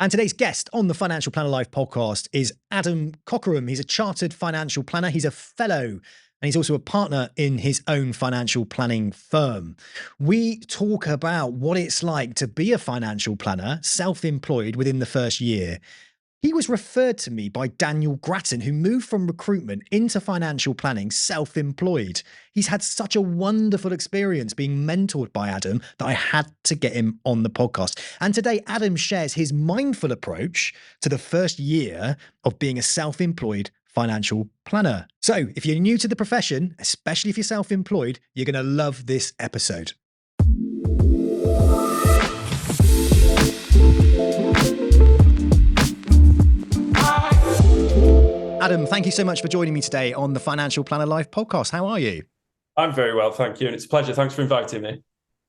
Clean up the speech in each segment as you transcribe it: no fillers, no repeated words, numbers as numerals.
And today's guest on the Financial Planner Live podcast is Adam Cockerham. He's a chartered financial planner. He's a fellow, and he's also a partner in his own financial planning firm. We talk about what it's like to be a financial planner, self-employed within the first year. He was referred to me by Daniel Grattan, who moved from recruitment into financial planning, self-employed. He's had such a wonderful experience being mentored by Adam that I had to get him on the podcast. And today, Adam shares his mindful approach to the first year of being a self-employed financial planner. So if you're new to the profession, especially if you're self-employed, you're going to love this episode. Adam, thank you so much for joining me today on the Financial Planner Live podcast. How are you? I'm very well, thank you. And it's a pleasure. Thanks for inviting me.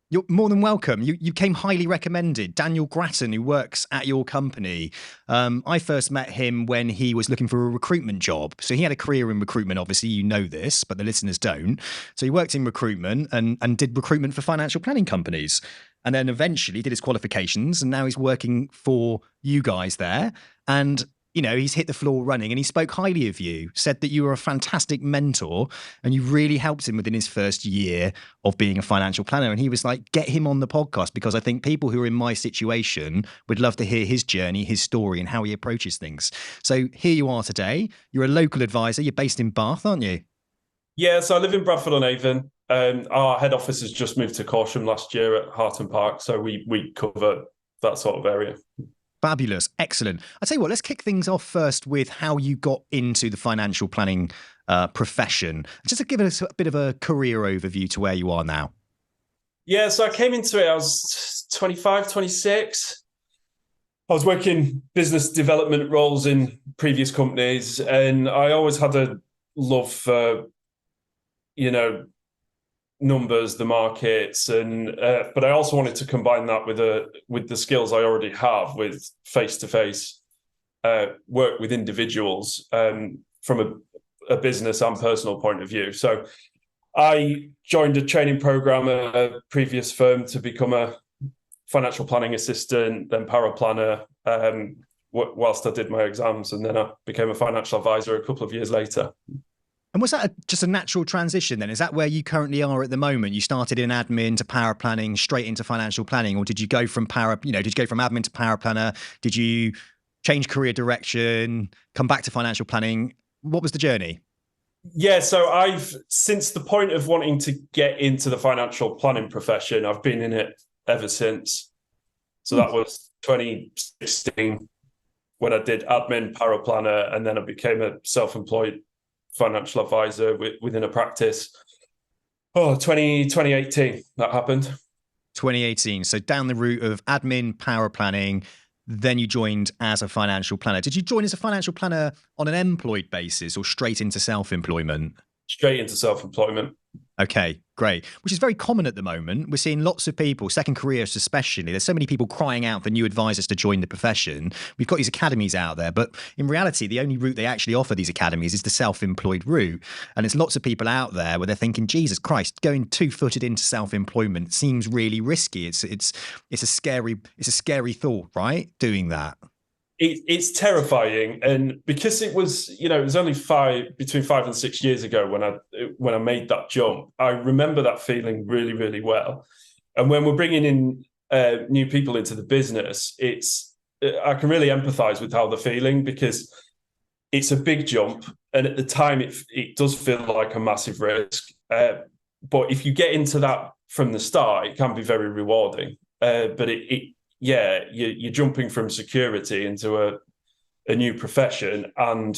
You're more than welcome. You came highly recommended. Daniel Grattan, who works at your company. I first met him when he was looking for a recruitment job. So he had a career in recruitment, obviously, you know this, but the listeners don't. So he worked in recruitment and did recruitment for financial planning companies. And then eventually did his qualifications, and now he's working for you guys there. And you know, he's hit the floor running, and he spoke highly of you, said that you were a fantastic mentor and you really helped him within his first year of being a financial planner. And he was like, get him on the podcast, because I think people who are in my situation would love to hear his journey, his story, and how he approaches things. So here you are today. You're a local advisor. You're based in Bath, aren't you? Yeah, so I live in Bradford-on-Avon. Our head office has just moved to Corsham last year at Harton Park. So we cover that sort of area. Fabulous. Excellent. I'll tell you what, let's kick things off first with how you got into the financial planning profession. Just to give us a bit of a career overview to where you are now. Yeah, so I came into it, I was 25, 26. I was working business development roles in previous companies, and I always had a love for, numbers, the markets, and but I also wanted to combine that with the skills I already have with face-to-face work with individuals from a business and personal point of view. So I joined a training program at a previous firm to become a financial planning assistant, then paraplanner, whilst I did my exams, and then I became a financial advisor a couple of years later. And was that just a natural transition then? Is that where you currently are at the moment? You started in admin to power planning, straight into financial planning, or did you go from admin to power planner? Did you change career direction, come back to financial planning? What was the journey? Yeah, so I've, since the point of wanting to get into the financial planning profession, I've been in it ever since. So that was 2016 when I did admin, power planner, and then I became a self-employed financial advisor within a practice. 2018 that happened. 2018. So down the route of admin, power planning, then you joined as a financial planner. Did you join as a financial planner on an employed basis or straight into self-employment? Straight into self-employment. Okay, great. Which is very common at the moment. We're seeing lots of people, second careers especially. There's so many people crying out for new advisors to join the profession. We've got these academies out there, but in reality, the only route they actually offer these academies is the self-employed route. And there's lots of people out there where they're thinking, Jesus Christ, going two-footed into self-employment seems really risky. It's a scary thought, right? Doing that. It's terrifying, and because it was only between 5 and 6 years ago when I made that jump, I remember that feeling really, really well. And when we're bringing in new people into the business, I can really empathize with how they're feeling, because it's a big jump, and at the time it does feel like a massive risk. But if you get into that from the start, it can be very rewarding. But you're jumping from security into a new profession, and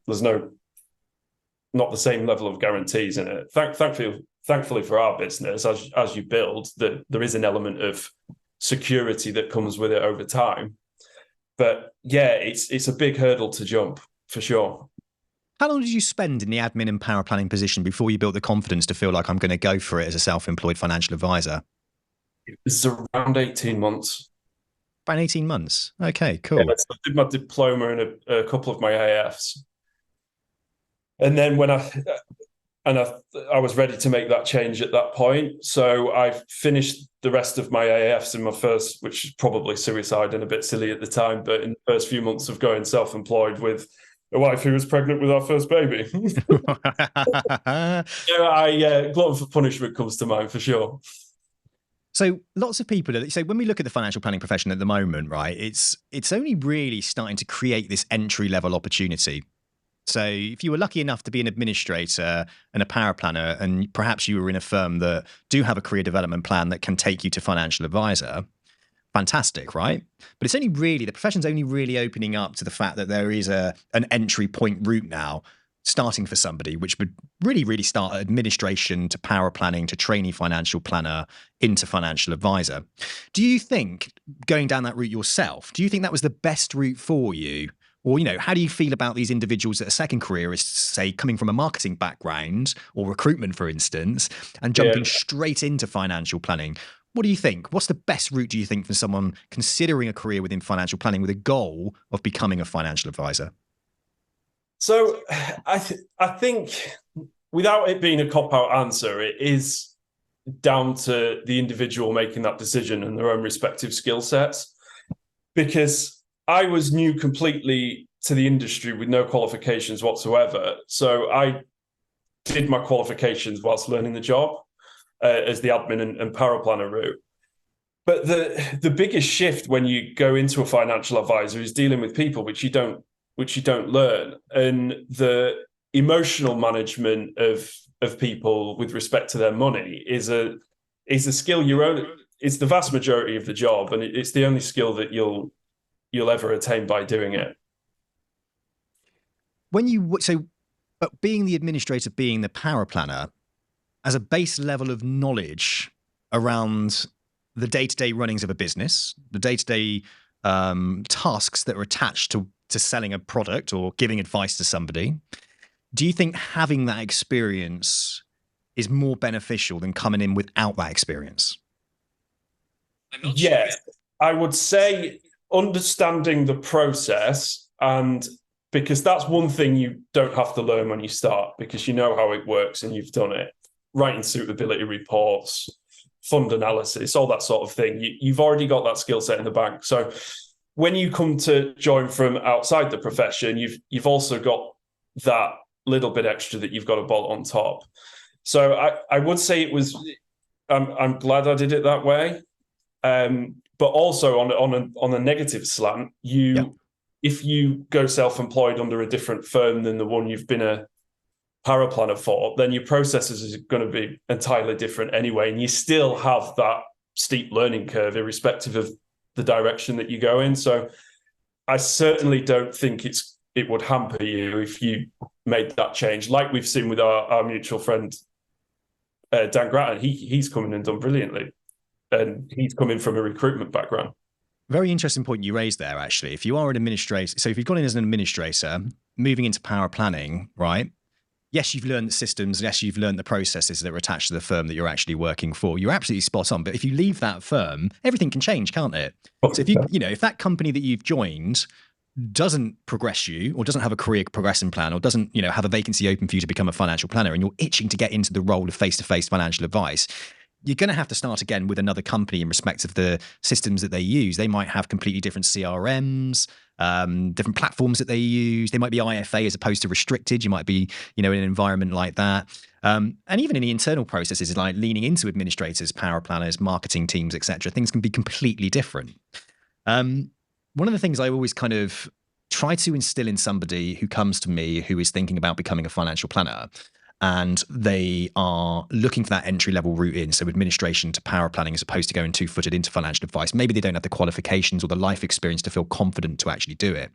there's not the same level of guarantees in it. Thankfully for our business, as you build, there is an element of security that comes with it over time. But yeah, it's a big hurdle to jump for sure. How long did you spend in the admin and power planning position before you built the confidence to feel like I'm going to go for it as a self-employed financial advisor? It was around 18 months. About 18 months. Okay, cool. Yeah, so I did my diploma and a couple of my AFs. And then when and I was ready to make that change at that point. So I finished the rest of my AFs in my first, which is probably suicide and a bit silly at the time, but in the first few months of going self-employed with a wife who was pregnant with our first baby. Glutton for punishment comes to mind for sure. So lots of people say when we look at the financial planning profession at the moment, right, it's only really starting to create this entry level opportunity. So if you were lucky enough to be an administrator and a power planner, and perhaps you were in a firm that do have a career development plan that can take you to financial advisor, fantastic, right? But it's only really, the profession's only really opening up to the fact that there is an entry point route now starting for somebody, which would really start at administration to power planning to trainee financial planner into financial advisor. Do you think going down that route yourself, do you think that was the best route for you? Or, how do you feel about these individuals that are second careerists, say, coming from a marketing background or recruitment, for instance, and jumping straight into financial planning? What do you think? What's the best route, do you think, for someone considering a career within financial planning with a goal of becoming a financial advisor? So I think without it being a cop-out answer, it is down to the individual making that decision and their own respective skill sets. Because I was new completely to the industry with no qualifications whatsoever. So I did my qualifications whilst learning the job as the admin and power planner route. But the biggest shift when you go into a financial advisor is dealing with people, which you don't learn. And the emotional management of people with respect to their money is a skill it's the vast majority of the job. And it's the only skill that you'll ever attain by doing it. But being the administrator, being the power planner, as a base level of knowledge around the day-to-day runnings of a business, the day-to-day tasks that are attached to selling a product or giving advice to somebody, do you think having that experience is more beneficial than coming in without that experience? Yes, I would say understanding the process, and because that's one thing you don't have to learn when you start, because you know how it works and you've done it. Writing suitability reports, fund analysis, all that sort of thing. You've already got that skill set in the bank. So when you come to join from outside the profession, you've also got that little bit extra that you've got to bolt on top. So I would say it was. I'm glad I did it that way. But also on a negative slant, if you go self-employed under a different firm than the one you've been a power planner for, then your processes is going to be entirely different anyway, and you still have that steep learning curve, irrespective of the direction that you go in. So I certainly don't think it would hamper you if you made that change, like we've seen with our mutual friend Dan Grattan. He's come in and done brilliantly. And he's coming from a recruitment background. Very interesting point you raised there, actually. If you are an administrator, so if you've gone in as an administrator, moving into power planning, right? Yes, you've learned the systems. Yes, you've learned the processes that are attached to the firm that you're actually working for. You're absolutely spot on. But if you leave that firm, everything can change, can't it? So if if that company that you've joined doesn't progress you, or doesn't have a career progression plan, or doesn't, have a vacancy open for you to become a financial planner, and you're itching to get into the role of face-to-face financial advice, you're going to have to start again with another company in respect of the systems that they use. They might have completely different CRMs, different platforms that they use. They might be IFA as opposed to restricted. You might be, in an environment like that. And even in the internal processes, like leaning into administrators, power planners, marketing teams, etc., things can be completely different. One of the things I always kind of try to instill in somebody who comes to me who is thinking about becoming a financial planner, and they are looking for that entry-level route in, so administration to power planning, as opposed to going two-footed into financial advice. Maybe they don't have the qualifications or the life experience to feel confident to actually do it.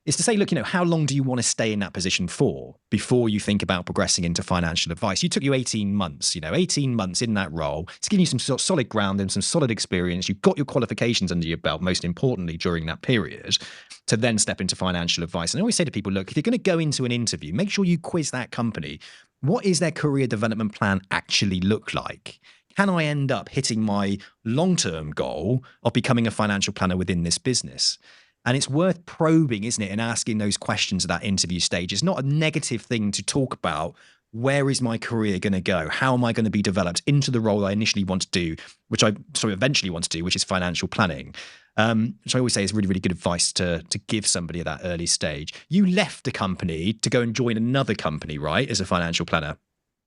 Is to say, look, how long do you want to stay in that position for before you think about progressing into financial advice? You took you 18 months, 18 months in that role. It's giving you some sort of solid ground and some solid experience. You've got your qualifications under your belt, most importantly, during that period, to then step into financial advice. And I always say to people, look, if you're going to go into an interview, make sure you quiz that company. What is their career development plan actually look like? Can I end up hitting my long-term goal of becoming a financial planner within this business? And it's worth probing, isn't it, and asking those questions at that interview stage. It's not a negative thing to talk about where is my career going to go? How am I going to be developed into the role I initially want to do, eventually want to do, which is financial planning? Which I always say is really, really good advice to give somebody at that early stage. You left the company to go and join another company, right, as a financial planner?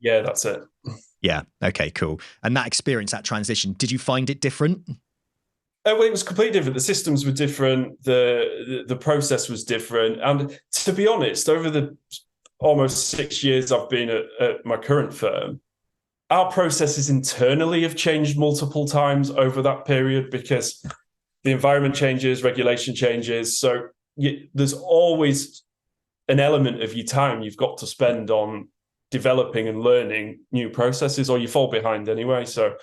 Yeah, that's it. Yeah. Okay, cool. And that experience, that transition, did you find it different? Well, it was completely different. The systems were different. The process was different. And to be honest, over the almost 6 years I've been at my current firm, our processes internally have changed multiple times over that period because the environment changes, regulation changes. So there's always an element of your time you've got to spend on developing and learning new processes, or you fall behind anyway. So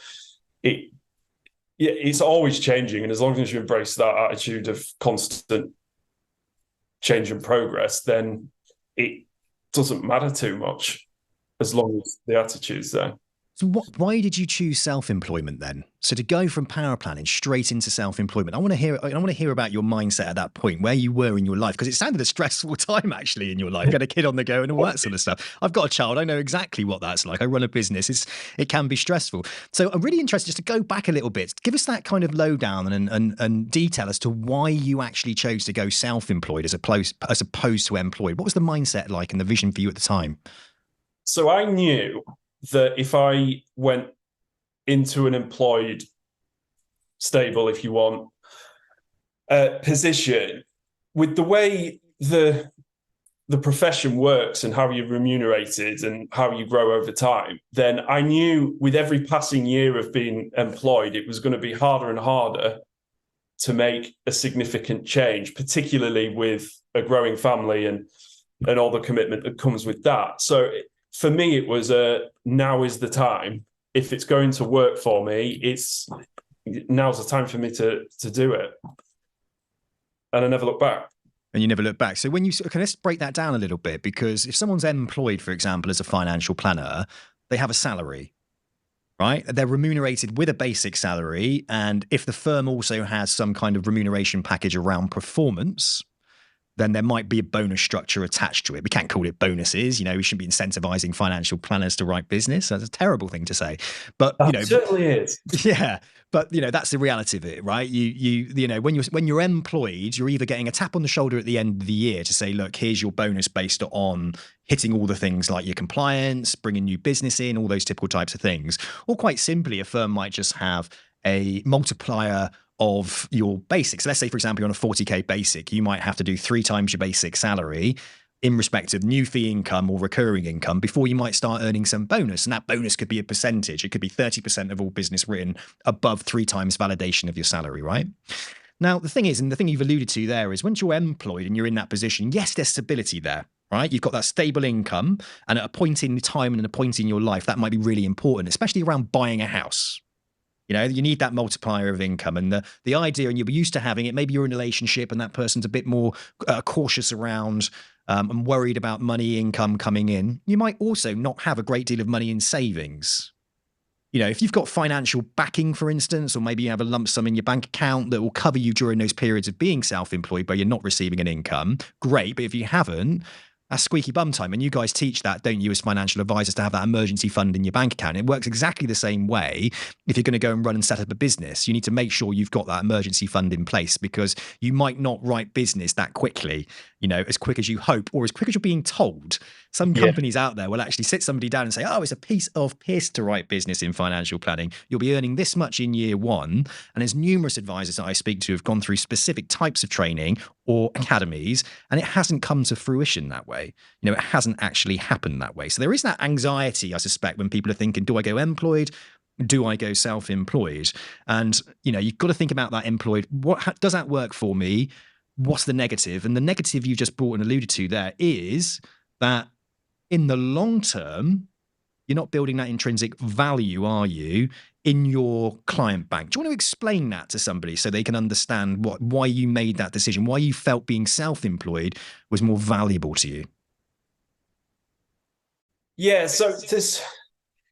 it's always changing. And as long as you embrace that attitude of constant change and progress, then it doesn't matter too much as long as the attitude's there. So why did you choose self-employment then? So to go from power planning straight into self-employment, I want to hear about your mindset at that point, where you were in your life, because it sounded a stressful time actually in your life. You had a kid on the go and all that sort of stuff. I've got a child. I know exactly what that's like. I run a business. It can be stressful. So I'm really interested just to go back a little bit. Give us that kind of lowdown and detail as to why you actually chose to go self-employed as opposed to employed. What was the mindset like and the vision for you at the time? So I knew that if I went into an employed, stable, if you want, position, with the way the profession works and how you're remunerated and how you grow over time, then I knew with every passing year of being employed, it was going to be harder and harder to make a significant change, particularly with a growing family and all the commitment that comes with that. So for me, it was now is the time. If it's going to work for me, now's the time for me to do it. And I never look back. And you never look back. So when let's break that down a little bit, because if someone's employed, for example, as a financial planner, they have a salary, right? They're remunerated with a basic salary. And if the firm also has some kind of remuneration package around performance, then there might be a bonus structure attached to it. We can't call it bonuses. We shouldn't be incentivizing financial planners to write business. That's a terrible thing to say. But, it certainly is. Yeah. But, that's the reality of it, right? When you're employed, you're either getting a tap on the shoulder at the end of the year to say, look, here's your bonus based on hitting all the things like your compliance, bringing new business in, all those typical types of things. Or quite simply, a firm might just have a multiplier of your basics. So let's say, for example, you're on a 40K basic, you might have to do 3 times your basic salary in respect of new fee income or recurring income before you might start earning some bonus. And that bonus could be a percentage. It could be 30% of all business written above 3 times validation of your salary, right? Now, the thing is, and the thing you've alluded to there is once you're employed and you're in that position, yes, there's stability there, right? You've got that stable income, and at a point in time and a point in your life, that might be really important, especially around buying a house. You need that multiplier of income, and the idea, and you're used to having it, maybe you're in a relationship and that person's a bit more cautious around and worried about money income coming in. You might also not have a great deal of money in savings. If you've got financial backing, for instance, or maybe you have a lump sum in your bank account that will cover you during those periods of being self-employed where you're not receiving an income, great. But if you haven't, that's squeaky bum time. And you guys teach that, don't you, as financial advisors, to have that emergency fund in your bank account. It works exactly the same way. If you're going to go and run and set up a business, you need to make sure you've got that emergency fund in place, because you might not write business that quickly, as quick as you hope or as quick as you're being told. Some companies out there will actually sit somebody down and say, oh, it's a piece of piss to write business in financial planning. You'll be earning this much in year 1. And there's numerous advisors that I speak to have gone through specific types of training or academies, and it hasn't come to fruition that way. It hasn't actually happened that way. So there is that anxiety, I suspect, when people are thinking, do I go employed? Do I go self-employed? And, you've got to think about that employed. Does that work for me? What's the negative? And the negative you just brought and alluded to there is that in the long term, you're not building that intrinsic value, are you, in your client bank? Do you want to explain that to somebody so they can understand why you made that decision, why you felt being self-employed was more valuable to you? Yeah, so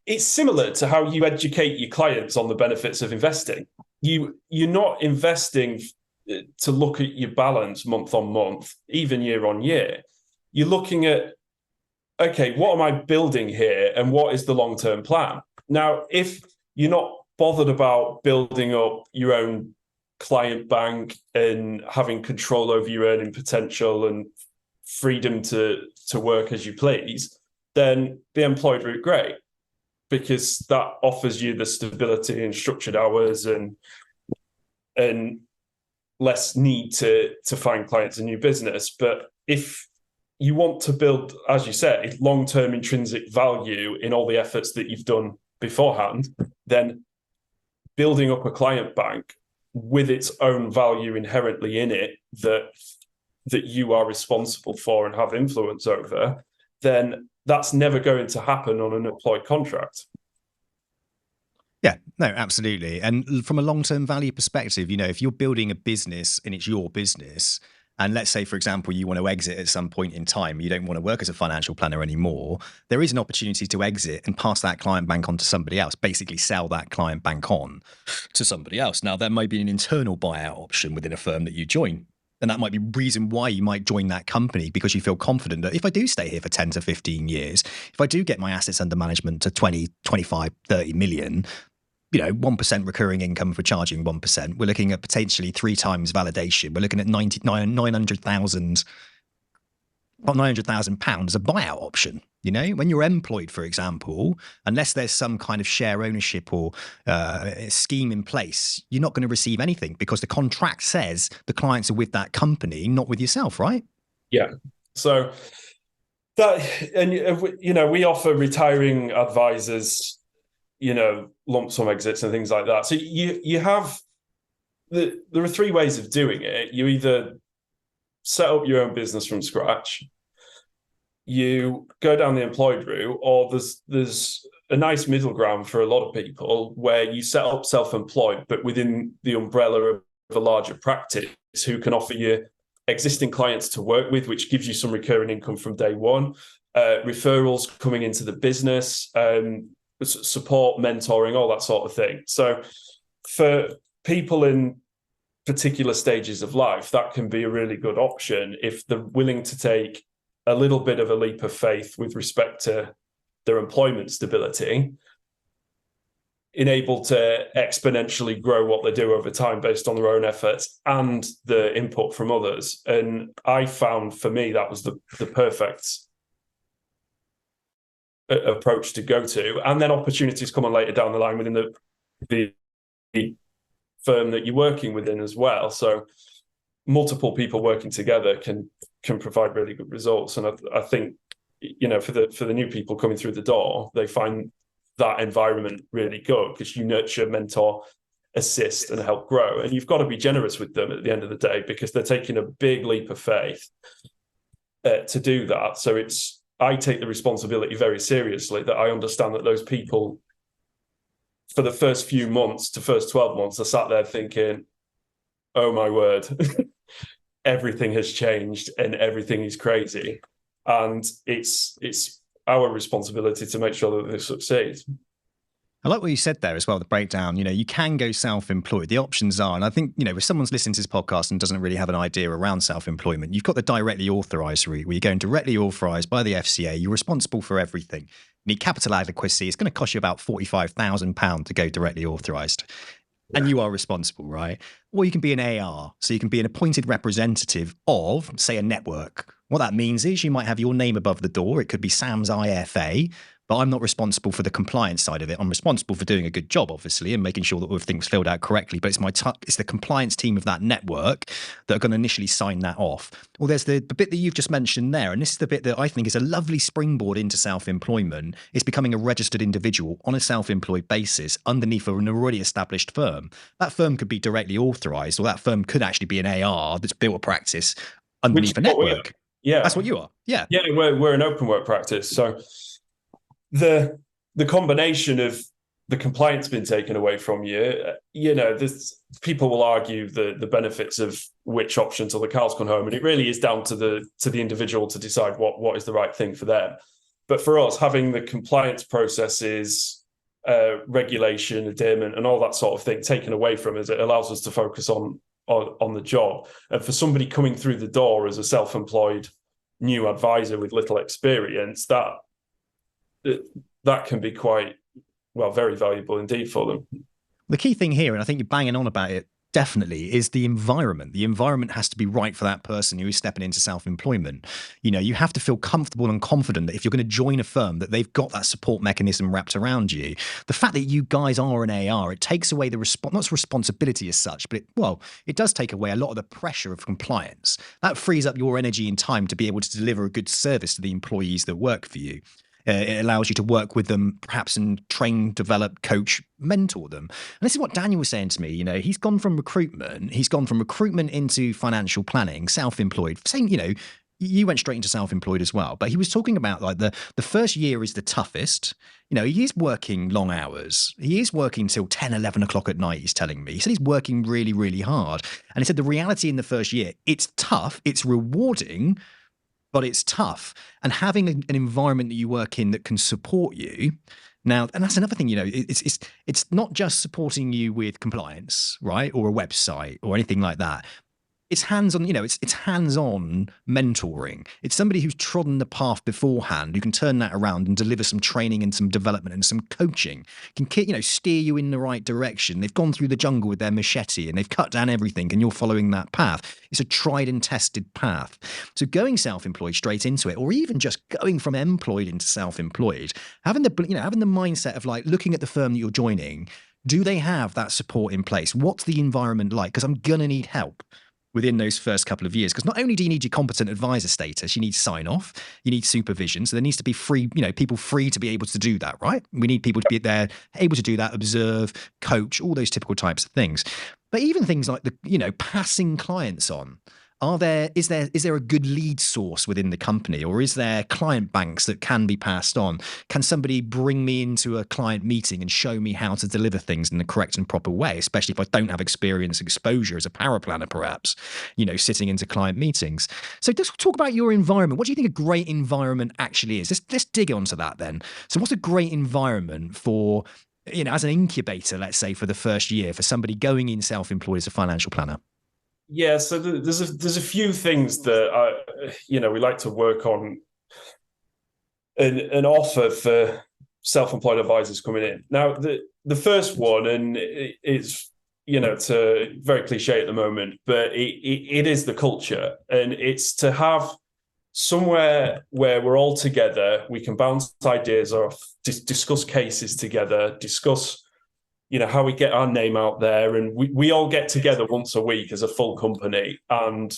it's similar to how you educate your clients on the benefits of investing. You're not investing to look at your balance month on month, even year on year. You're looking at okay, what am I building here and what is the long-term plan? Now, if you're not bothered about building up your own client bank and having control over your earning potential and freedom to work as you please, then the employed route, great, because that offers you the stability and structured hours and less need to find clients and new business. But if you want to build, as you say, long-term intrinsic value in all the efforts that you've done beforehand, then building up a client bank with its own value inherently in it that you are responsible for and have influence over, then that's never going to happen on an employed contract. Yeah, no, absolutely. And from a long-term value perspective, if you're building a business and it's your business, and let's say, for example, you want to exit at some point in time, you don't want to work as a financial planner anymore, there is an opportunity to exit and pass that client bank on to somebody else, basically sell that client bank on to somebody else. Now, there might be an internal buyout option within a firm that you join. And that might be reason why you might join that company, because you feel confident that if I do stay here for 10 to 15 years, if I do get my assets under management to 20, 25, 30 million, 1% recurring income for charging 1%, we're looking at potentially 3 times validation. We're looking at £900,000 £900,000 a buyout option. When you're employed, for example, unless there's some kind of share ownership or scheme in place, you're not going to receive anything because the contract says the clients are with that company, not with yourself, right? Yeah. So that, and we offer retiring advisors, lump sum exits and things like that. So you have there are 3 ways of doing it. You either set up your own business from scratch, you go down the employed route, or there's a nice middle ground for a lot of people where you set up self-employed, but within the umbrella of a larger practice who can offer you existing clients to work with, which gives you some recurring income from day one, referrals coming into the business, support, mentoring, all that sort of thing. So for people in particular stages of life, that can be a really good option if they're willing to take a little bit of a leap of faith with respect to their employment stability, able to exponentially grow what they do over time based on their own efforts and the input from others. And I found, for me, that was the perfect approach to go to. And then opportunities come on later down the line within the firm that you're working within as well. So multiple people working together can provide really good results. And I think, for the new people coming through the door, they find that environment really good because you nurture, mentor, assist, and help grow. And you've got to be generous with them at the end of the day because they're taking a big leap of faith to do that. So I take the responsibility very seriously, that I understand that those people, for the first few months to first 12 months, are sat there thinking, oh my word, everything has changed and everything is crazy. And it's our responsibility to make sure that they succeed. I like what you said there as well, the breakdown. You can go self-employed. The options are, and I think, if someone's listening to this podcast and doesn't really have an idea around self-employment, you've got the directly authorised route where you're going directly authorised by the FCA. You're responsible for everything. You need capital adequacy. It's going to cost you about £45,000 to go directly authorised. And you are responsible, right? Or you can be an AR. So you can be an appointed representative of, say, a network. What that means is you might have your name above the door. It could be Sam's IFA, but I'm not responsible for the compliance side of it. I'm responsible for doing a good job, obviously, and making sure that everything's filled out correctly. But it's the compliance team of that network that are going to initially sign that off. Well, there's the bit that you've just mentioned there, and this is the bit that I think is a lovely springboard into self-employment, is becoming a registered individual on a self-employed basis underneath an already established firm. That firm could be directly authorised, or that firm could actually be an AR that's built a practice underneath a network. Yeah, that's what you are. Yeah, we're an open work practice, so the combination of the compliance being taken away from you, people will argue the benefits of which option till the cows come home, and it really is down to the individual to decide what is the right thing for them. But for us, having the compliance processes, regulation, adherence, and all that sort of thing taken away from us, it allows us to focus on the job. And for somebody coming through the door as a self-employed new advisor with little experience, that can be quite, well, very valuable indeed for them. The key thing here, and I think you're banging on about it definitely, is the environment. The environment has to be right for that person who is stepping into self-employment. You have to feel comfortable and confident that if you're going to join a firm, that they've got that support mechanism wrapped around you. The fact that you guys are an AR, it takes away the not responsibility as such, but it does take away a lot of the pressure of compliance. That frees up your energy and time to be able to deliver a good service to the employees that work for you. It allows you to work with them, perhaps, and train, develop, coach, mentor them. And this is what Daniel was saying to me. He's gone from recruitment. He's gone from recruitment into financial planning, self-employed. Same, you went straight into self-employed as well. But he was talking about like the first year is the toughest. He is working long hours. He is working till 10, 11 o'clock at night, he's telling me. He said he's working really, really hard. And he said the reality in the first year, it's tough, it's rewarding, but it's tough. And having an environment that you work in that can support you now, and that's another thing, it's not just supporting you with compliance, right, or a website or anything like that. It's hands-on, it's hands-on mentoring. It's somebody who's trodden the path beforehand, who can turn that around and deliver some training and some development and some coaching, can, steer you in the right direction. They've gone through the jungle with their machete and they've cut down everything and you're following that path. It's a tried and tested path. So going self-employed straight into it, or even just going from employed into self-employed, having the mindset of like looking at the firm that you're joining, do they have that support in place? What's the environment like? Because I'm going to need help within those first couple of years. Because not only do you need your competent advisor status, you need sign off, you need supervision. So there needs to be people free to be able to do that, right? We need people to be there, able to do that, observe, coach, all those typical types of things. But even things like passing clients on. Is there a good lead source within the company, or is there client banks that can be passed on? Can somebody bring me into a client meeting and show me how to deliver things in the correct and proper way, especially if I don't have exposure as a paraplanner, perhaps, sitting into client meetings. So let's talk about your environment. What do you think a great environment actually is? Let's dig onto that then. So what's a great environment for, as an incubator, let's say, for the first year, for somebody going in self-employed as a financial planner? Yeah, so there's a few things that we like to work on and offer for self-employed advisors coming in. Now, the first one, and it's it's very cliche at the moment, but it is the culture, and it's to have somewhere where we're all together, we can bounce ideas off, discuss cases together, discuss how we get our name out there, and we all get together once a week as a full company and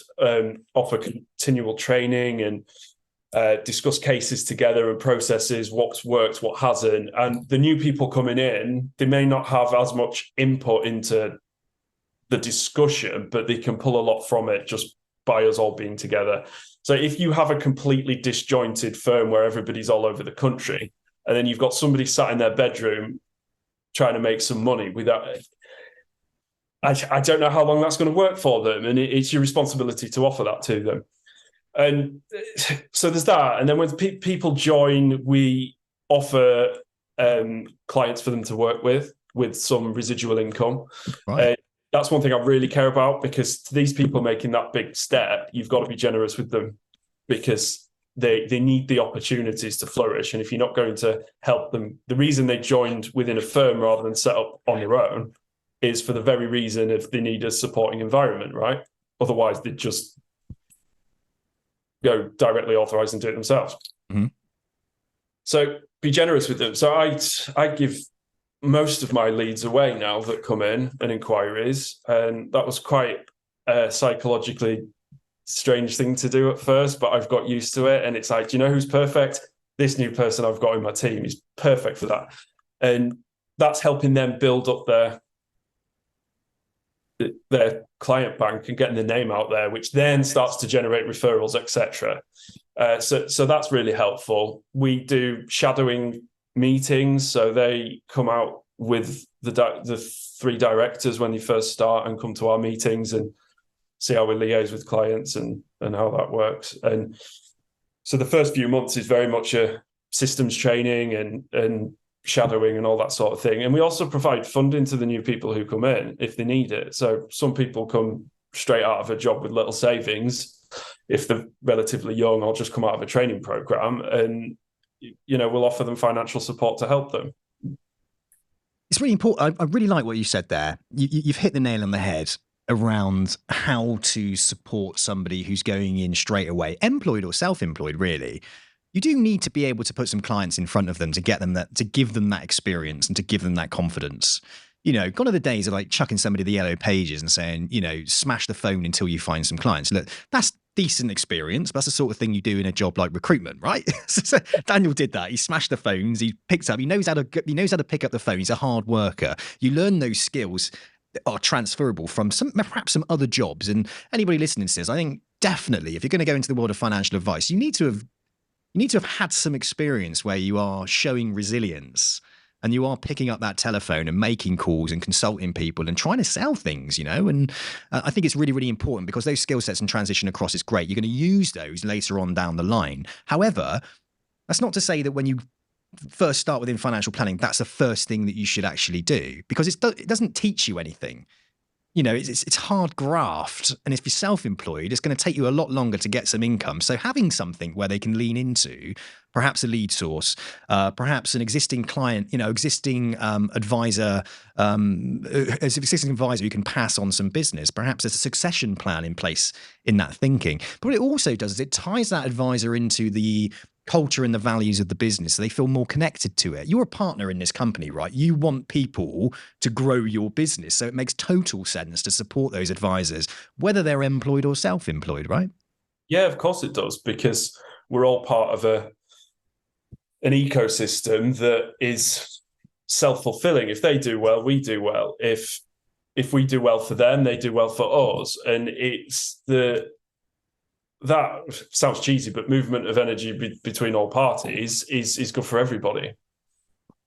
offer continual training and discuss cases together and processes, what's worked, what hasn't. And the new people coming in, they may not have as much input into the discussion, but they can pull a lot from it just by us all being together. So if you have a completely disjointed firm where everybody's all over the country, and then you've got somebody sat in their bedroom trying to make some money without it, I don't know how long that's going to work for them. And it's your responsibility to offer that to them. And so there's that. And then when people join, we offer clients for them to work with some residual income. Right. That's one thing I really care about, because to these people making that big step, you've got to be generous with them, because they need the opportunities to flourish. And if you're not going to help them, the reason they joined within a firm rather than set up on their own is for the very reason if they need a supporting environment, right? Otherwise, they'd just go directly authorize and do it themselves. Mm-hmm. So be generous with them. So I give most of my leads away now that come in and inquiries. And that was quite psychologically strange thing to do at first, but I've got used to it. And it's like, do you know who's perfect? This new person I've got in my team is perfect for that. And that's helping them build up their client bank and getting the name out there, which then starts to generate referrals, etc. So that's really helpful. We do shadowing meetings, so they come out with the three directors when they first start and come to our meetings and see how we liaise with clients and how that works. And so the first few months is very much a systems training and shadowing and all that sort of thing. And we also provide funding to the new people who come in if they need it. So some people come straight out of a job with little savings. if they're relatively young or just come out of a training program, and we'll offer them financial support to help them. It's really important. I really like what you said there. You've hit the nail on the head around how to support somebody who's going in straight away, employed or self-employed, really. You do need to be able to put some clients in front of them to get them to give them that experience and to give them that confidence. Gone are the days of like chucking somebody the yellow pages and saying, smash the phone until you find some clients. Look, that's decent experience, but that's the sort of thing you do in a job like recruitment, right? So Daniel did that. He smashed the phones. He picked up. He knows how to pick up the phone. He's a hard worker. You learn those skills that are transferable from perhaps some other jobs. And anybody listening to this, I think definitely, if you're going to go into the world of financial advice, you need to have had some experience where you are showing resilience and you are picking up that telephone and making calls and consulting people and trying to sell things, And I think it's really, really important because those skill sets and transition across is great. You're going to use those later on down the line. However, that's not to say that when you first start within financial planning, that's the first thing that you should actually do, because it doesn't teach you anything. It's hard graft. And if you're self-employed, it's going to take you a lot longer to get some income. So having something where they can lean into, perhaps a lead source, perhaps an existing client, existing advisor, as an existing advisor who can pass on some business, perhaps there's a succession plan in place in that thinking. But what it also does is it ties that advisor into the culture and the values of the business, so they feel more connected to it. You're a partner in this company, right? You want people to grow your business, so it makes total sense to support those advisors, whether they're employed or self-employed, right? Yeah, of course it does, because we're all part of an ecosystem that is self-fulfilling. If they do well, we do well. If we do well for them, they do well for us. And that sounds cheesy, but movement of energy between all parties is good for everybody.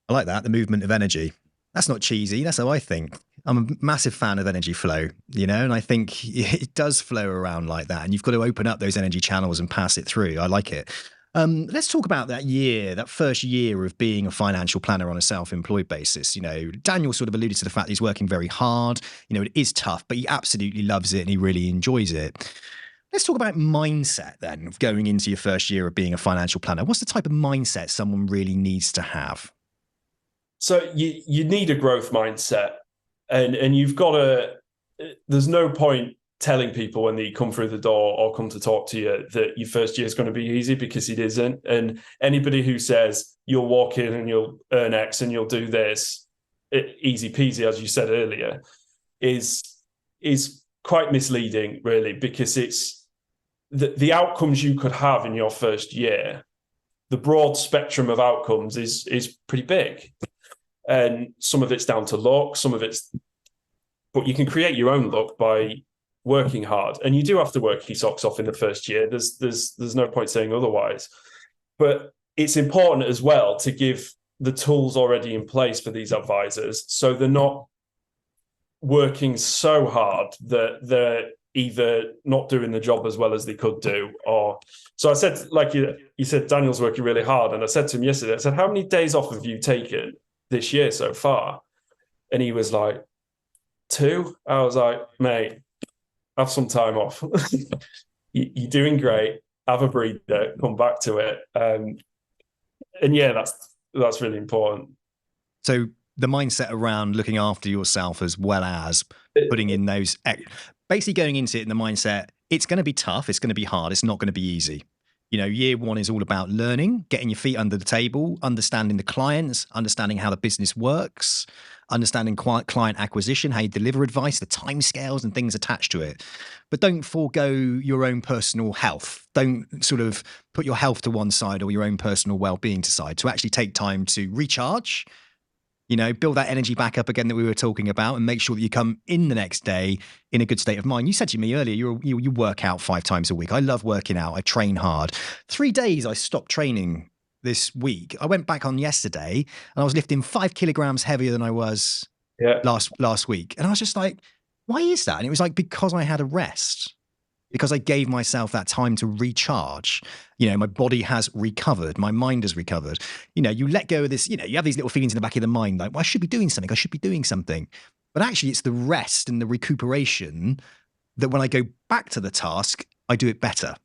I like that, the movement of energy. That's not cheesy. That's how I think. I'm a massive fan of energy flow, and I think it does flow around like that. And you've got to open up those energy channels and pass it through. I like it. Let's talk about that first year of being a financial planner on a self-employed basis. Daniel sort of alluded to the fact that he's working very hard. It is tough, but he absolutely loves it and he really enjoys it. Let's talk about mindset then, of going into your first year of being a financial planner. What's the type of mindset someone really needs to have? So you need a growth mindset, and you've got to. There's no point telling people when they come through the door or come to talk to you that your first year is going to be easy, because it isn't. And anybody who says you'll walk in and you'll earn X and you'll do this easy peasy, as you said earlier, is quite misleading, really, because it's the outcomes you could have in your first year. The broad spectrum of outcomes is pretty big. And some of it's down to luck, but you can create your own luck by working hard. And you do have to work your socks off in the first year. There's no point saying otherwise. But it's important as well to give the tools already in place for these advisors, so they're not working so hard that they're either not doing the job as well as they could do, or so I said, like you said, Daniel's working really hard. And I said to him yesterday, I said, how many days off have you taken this year so far? And he was like, 2. I was like, mate, have some time off. You're doing great. Have a breather, come back to it. And yeah, that's really important. So the mindset around looking after yourself, as well as putting in those, basically going into it in the mindset, it's going to be tough, it's going to be hard, it's not going to be easy. Year one is all about learning, getting your feet under the table, understanding the clients, understanding how the business works, understanding client acquisition, how you deliver advice, the timescales and things attached to it. But don't forego your own personal health. Don't sort of put your health to one side or your own personal well-being to side, to actually take time to recharge, build that energy back up again that we were talking about, and make sure that you come in the next day in a good state of mind. You said to me earlier, you work out 5 times a week. I love working out. I train hard. 3 days I stopped training this week. I went back on yesterday and I was lifting 5 kilograms heavier than I was last week. And I was just like, why is that? And it was like, because I had a rest. Because I gave myself that time to recharge. My body has recovered. My mind has recovered. You let go of this, you have these little feelings in the back of the mind, like, well, I should be doing something. I should be doing something. But actually, it's the rest and the recuperation that when I go back to the task, I do it better.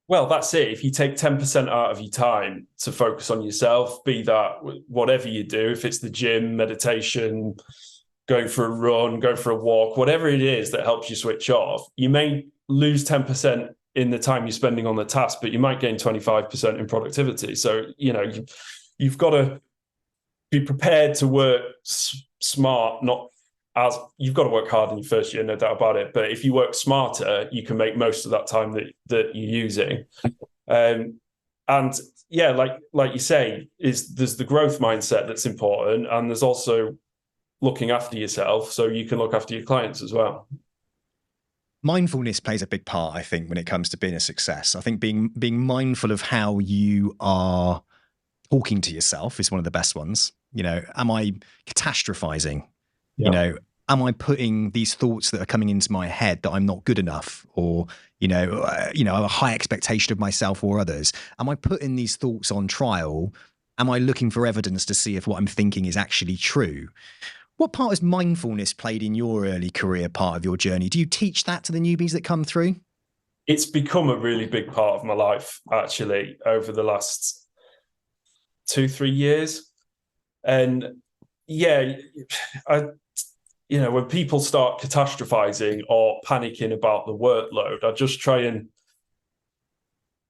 Well, that's it. If you take 10% out of your time to focus on yourself, be that whatever you do, if it's the gym, meditation, going for a run, going for a walk, whatever it is that helps you switch off, you may lose 10% in the time you're spending on the task, but you might gain 25% in productivity. So, you've got to be prepared to work smart, not as you've got to work hard in your first year, no doubt about it. But if you work smarter, you can make most of that time that you're using. And yeah, like you say, there's the growth mindset that's important, and there's also looking after yourself so you can look after your clients as well. Mindfulness plays a big part, I think, when it comes to being a success. I think being mindful of how you are talking to yourself is one of the best ones. Am I catastrophizing? Yeah. Am I putting these thoughts that are coming into my head that I'm not good enough, or a high expectation of myself or others? Am I putting these thoughts on trial? Am I looking for evidence to see if what I'm thinking is actually true? What part has mindfulness played in your early career part of your journey? Do you teach that to the newbies that come through? It's become a really big part of my life, actually, over the last 2-3 years. And yeah, when people start catastrophizing or panicking about the workload, I just try and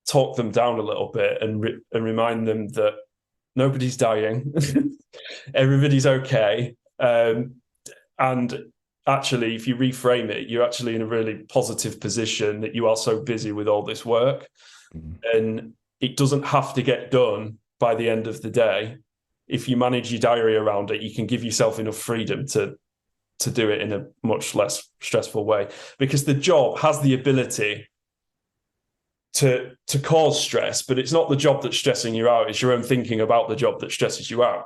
talk them down a little bit and remind them that nobody's dying, everybody's okay. And actually, if you reframe it, you're actually in a really positive position that you are so busy with all this work. And it doesn't have to get done by the end of the day. If you manage your diary around it, you can give yourself enough freedom to do it in a much less stressful way, because the job has the ability to cause stress, but it's not the job that's stressing you out. It's your own thinking about the job that stresses you out.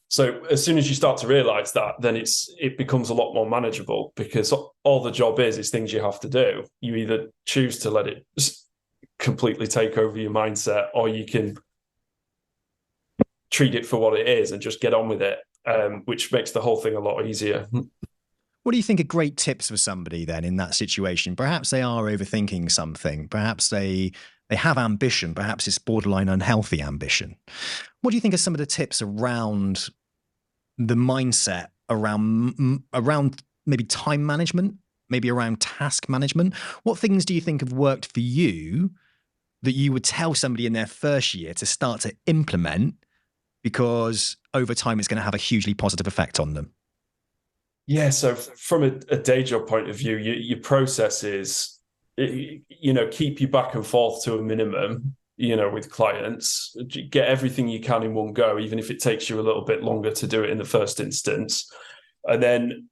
So as soon as you start to realize that, then it becomes a lot more manageable, because all the job is things you have to do. You either choose to let it completely take over your mindset, or you can treat it for what it is and just get on with it, which makes the whole thing a lot easier. What do you think are great tips for somebody then in that situation? Perhaps they are overthinking something. Perhaps they have ambition. Perhaps it's borderline unhealthy ambition. What do you think are some of the tips around the mindset, around maybe time management, maybe around task management? What things do you think have worked for you that you would tell somebody in their first year to start to implement, because over time it's going to have a hugely positive effect on them? Yeah, so from a day job point of view, your process is, keep you back and forth to a minimum, with clients. Get everything you can in one go, even if it takes you a little bit longer to do it in the first instance. And then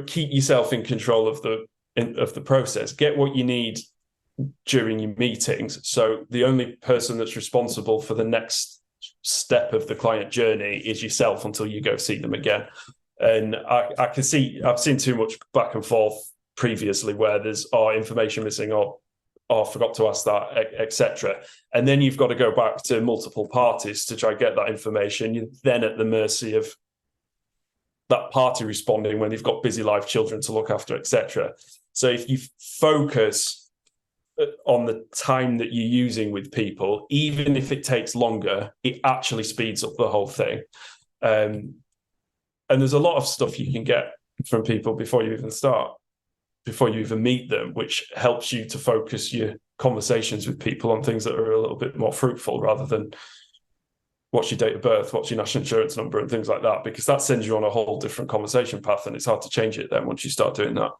keep yourself in control of the process. Get what you need during your meetings. So the only person that's responsible for the next step of the client journey is yourself until you go see them again. And I've seen too much back and forth previously where there's information missing or forgot to ask that, etc. And then you've got to go back to multiple parties to try and get that information. You're then at the mercy of that party responding when they've got busy life, children to look after, etc. So if you focus on the time that you're using with people, even if it takes longer, it actually speeds up the whole thing. And there's a lot of stuff you can get from people before you even meet them, which helps you to focus your conversations with people on things that are a little bit more fruitful, rather than what's your date of birth, what's your national insurance number, and things like that, because that sends you on a whole different conversation path, and it's hard to change it then once you start doing that.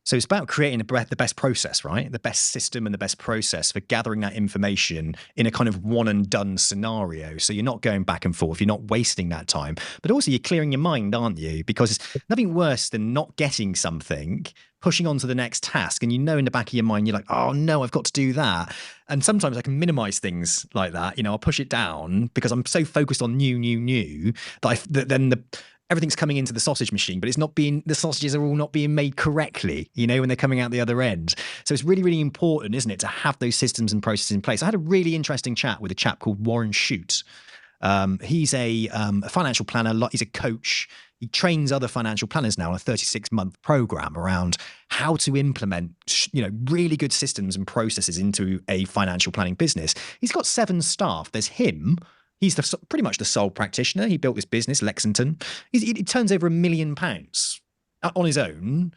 So it's about creating the best process, right? The best system and the best process for gathering that information in a kind of one and done scenario. So you're not going back and forth, you're not wasting that time, but also you're clearing your mind, aren't you? Because it's nothing worse than not getting something, pushing on to the next task, and in the back of your mind, you're like, oh no, I've got to do that. And sometimes I can minimize things like that. I'll push it down because I'm so focused on new that everything's coming into the sausage machine, but the sausages are all not being made correctly, when they're coming out the other end. So it's really, really important, isn't it, to have those systems and processes in place. I had a really interesting chat with a chap called Warren Shute. He's a financial planner. He's a coach. He trains other financial planners now on a 36-month program around how to implement, really good systems and processes into a financial planning business. He's got 7 staff. There's him. He's pretty much the sole practitioner. He built this business, Lexington. He turns over £1 million on his own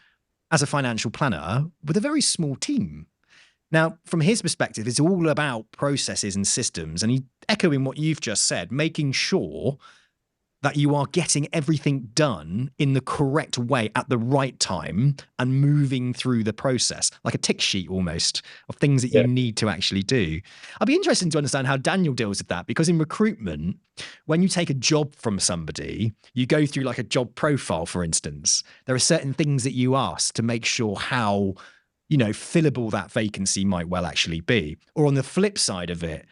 as a financial planner with a very small team. Now, from his perspective, it's all about processes and systems. And he, echoing what you've just said, making sure that you are getting everything done in the correct way at the right time and moving through the process, like a tick sheet almost of things that you need to actually do. I'd be interested to understand how Daniel deals with that, because in recruitment, when you take a job from somebody, you go through like a job profile, for instance. There are certain things that you ask to make sure how, fillable that vacancy might well actually be. Or on the flip side of it,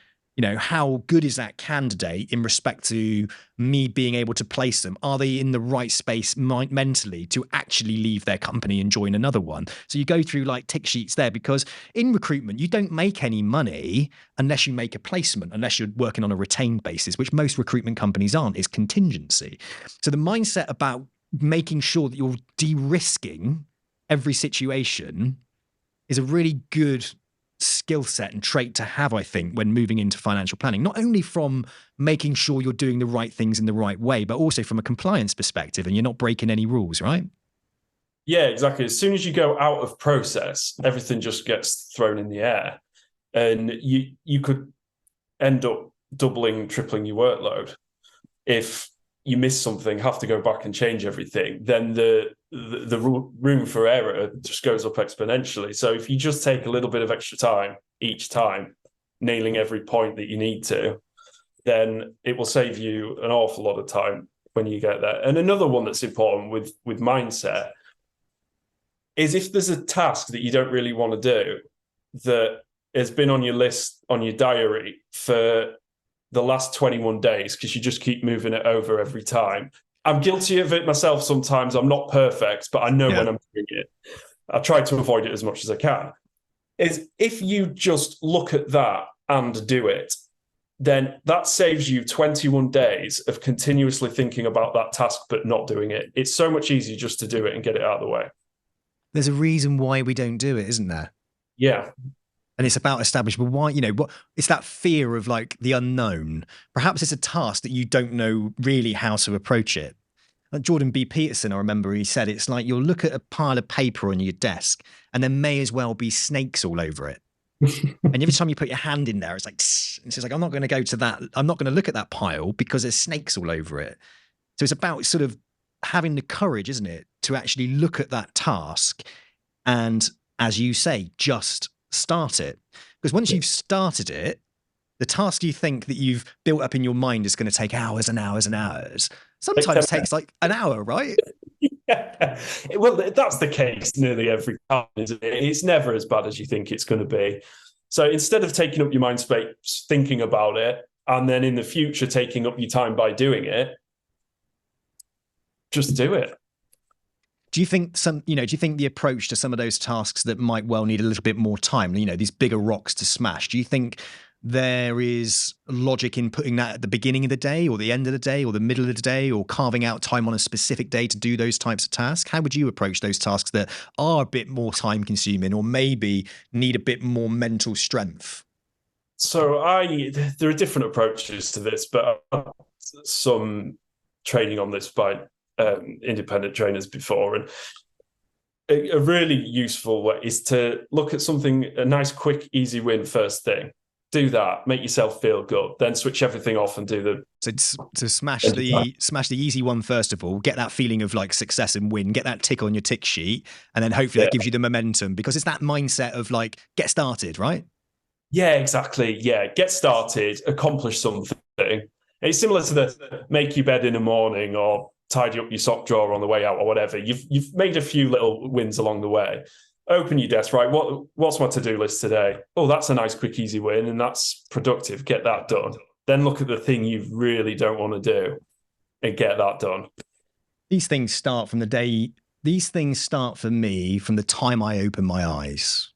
how good is that candidate in respect to me being able to place them? Are they in the right space mentally to actually leave their company and join another one? So you go through like tick sheets there, because in recruitment, you don't make any money unless you make a placement, unless you're working on a retained basis, which most recruitment companies aren't, is contingency. So the mindset about making sure that you're de-risking every situation is a really good skill set and trait to have, I think, when moving into financial planning, not only from making sure you're doing the right things in the right way, but also from a compliance perspective and you're not breaking any rules, right? Yeah, exactly. As soon as you go out of process, everything just gets thrown in the air, and you could end up doubling, tripling your workload. If you miss something, have to go back and change everything, then the room for error just goes up exponentially. So if you just take a little bit of extra time each time, nailing every point that you need to, then it will save you an awful lot of time when you get there. And another one that's important with mindset is if there's a task that you don't really want to do that has been on your list, on your diary for the last 21 days, because you just keep moving it over every time. I'm guilty of it myself sometimes. I'm not perfect, but I know when I'm doing it. I try to avoid it as much as I can. Is if you just look at that and do it, then that saves you 21 days of continuously thinking about that task but not doing it. It's so much easier just to do it and get it out of the way. There's a reason why we don't do it, isn't there? Yeah. And it's about establishing, why, it's that fear of like the unknown. Perhaps it's a task that you don't know really how to approach it. Like Jordan B. Peterson, I remember he said, it's like you'll look at a pile of paper on your desk and there may as well be snakes all over it. And every time you put your hand in there, it's like, it's like, I'm not going to go to that. I'm not going to look at that pile because there's snakes all over it. So it's about sort of having the courage, isn't it, to actually look at that task and, as you say, just start it. Because once you've started it, the task you think that you've built up in your mind is going to take hours and hours and hours. Sometimes takes like an hour, right? Yeah. Well, that's the case nearly every time, isn't it? It's never as bad as you think it's going to be. So instead of taking up your mind space thinking about it, and then in the future taking up your time by doing it, just do it. Do you think do you think the approach to some of those tasks that might well need a little bit more time, these bigger rocks to smash, do you think there is logic in putting that at the beginning of the day or the end of the day or the middle of the day, or carving out time on a specific day to do those types of tasks? How would you approach those tasks that are a bit more time consuming or maybe need a bit more mental strength? So there are different approaches to this, but some training on this by independent trainers before, and a really useful way is to look at something, a nice, quick, easy win first thing. Do that, make yourself feel good, then switch everything off and do the. So smash the easy one first of all, get that feeling of like success and win, get that tick on your tick sheet, and then hopefully that gives you the momentum, because it's that mindset of like, get started, right? Yeah, exactly. Yeah, get started, accomplish something. It's similar to the make your bed in the morning or tidy up your sock drawer on the way out or whatever. You've made a few little wins along the way. Open your desk, right? What's my to-do list today? Oh, that's a nice, quick, easy win, and that's productive. Get that done. Then look at the thing you really don't want to do and get that done. These things start for me from the time I open my eyes.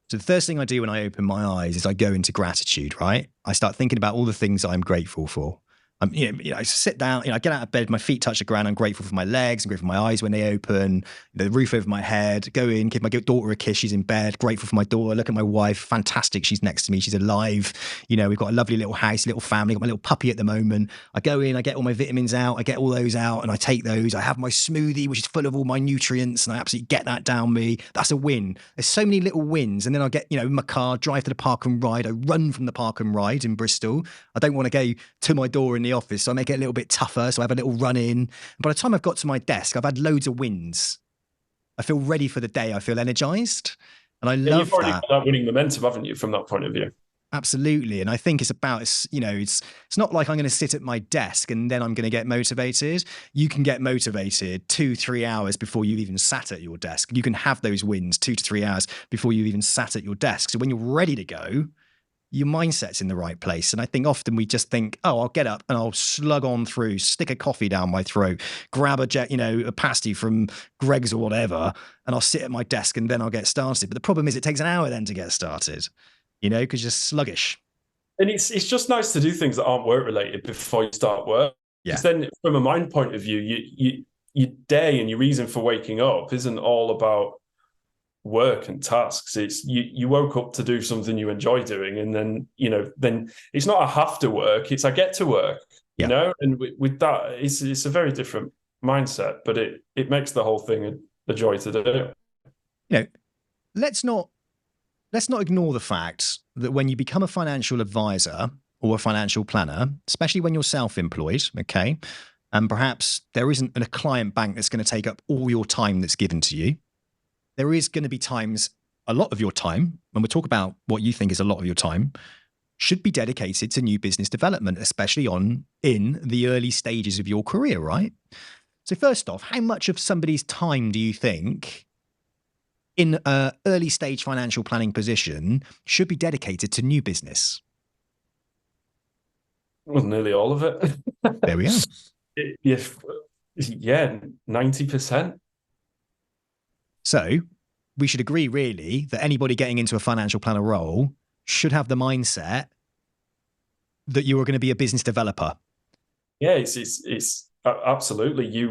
So the first thing I do when I open my eyes is I go into gratitude, right? I start thinking about all the things I'm grateful for. I sit down, I get out of bed, my feet touch the ground. I'm grateful for my legs, I'm grateful for my eyes when they open, the roof over my head, go in, give my daughter a kiss. She's in bed, grateful for my daughter. Look at my wife, fantastic. She's next to me. She's alive. We've got a lovely little house, little family, got my little puppy at the moment. I go in, I get all my vitamins out, I get all those out and I take those. I have my smoothie, which is full of all my nutrients, and I absolutely get that down me. That's a win. There's so many little wins. And then I get, in my car, drive to the park and ride. I run from the park and ride in Bristol. I don't want to go to my door in the office, so I make it a little bit tougher. So I have a little run in. And by the time I've got to my desk, I've had loads of wins. I feel ready for the day. I feel energized. And I love you've already that. got that winning momentum, haven't you, from that point of view? Absolutely. And I think it's about, it's not like I'm going to sit at my desk and then I'm going to get motivated. You can get motivated 2-3 hours before you've even sat at your desk. You can have those wins 2 to 3 hours before you've even sat at your desk. So when you're ready to go, your mindset's in the right place. And I think often we just think, oh, I'll get up and I'll slug on through, stick a coffee down my throat, grab a pasty from Greg's or whatever, and I'll sit at my desk and then I'll get started. But the problem is it takes an hour then to get started, because you're sluggish. And it's just nice to do things that aren't work related before you start work. Yeah. Because then from a mind point of view, your day and your reason for waking up isn't all about work and tasks. It's you woke up to do something you enjoy doing, and then then it's not I have to work, it's I get to work. Yeah. And with that, it's a very different mindset, but it makes the whole thing a joy to do. Let's not ignore the fact that when you become a financial advisor or a financial planner, especially when you're self-employed, okay, and perhaps there isn't a client bank that's going to take up all your time that's given to you. There is going to be times, a lot of your time, when we talk about what you think is a lot of your time, should be dedicated to new business development, especially in the early stages of your career, right? So first off, how much of somebody's time do you think in an early stage financial planning position should be dedicated to new business? Well, nearly all of it. There we are. Yeah, 90%. So we should agree, really, that anybody getting into a financial planner role should have the mindset that you are going to be a business developer. Yeah, it's absolutely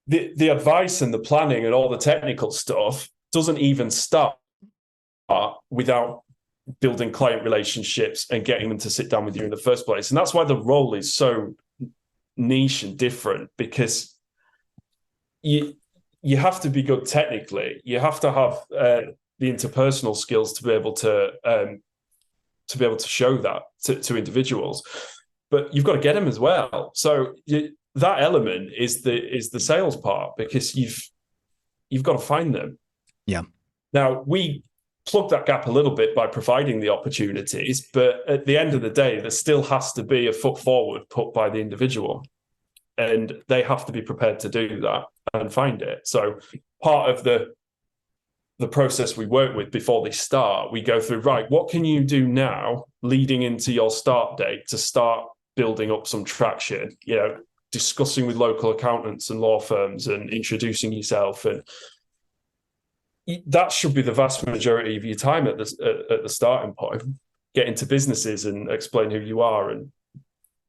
the advice and the planning and all the technical stuff doesn't even start without building client relationships and getting them to sit down with you in the first place. And that's why the role is so niche and different, because you have to be good technically. You have to have the interpersonal skills to be able to show that to individuals, but you've got to get them as well. So that element is the sales part, because you've got to find them. Yeah. Now we plug that gap a little bit by providing the opportunities, but at the end of the day, there still has to be a foot forward put by the individual, and they have to be prepared to do that and find it. So part of the process we work with before they start, we go through, right, what can you do now leading into your start date to start building up some traction, discussing with local accountants and law firms and introducing yourself. And that should be the vast majority of your time at the starting point, get into businesses and explain who you are and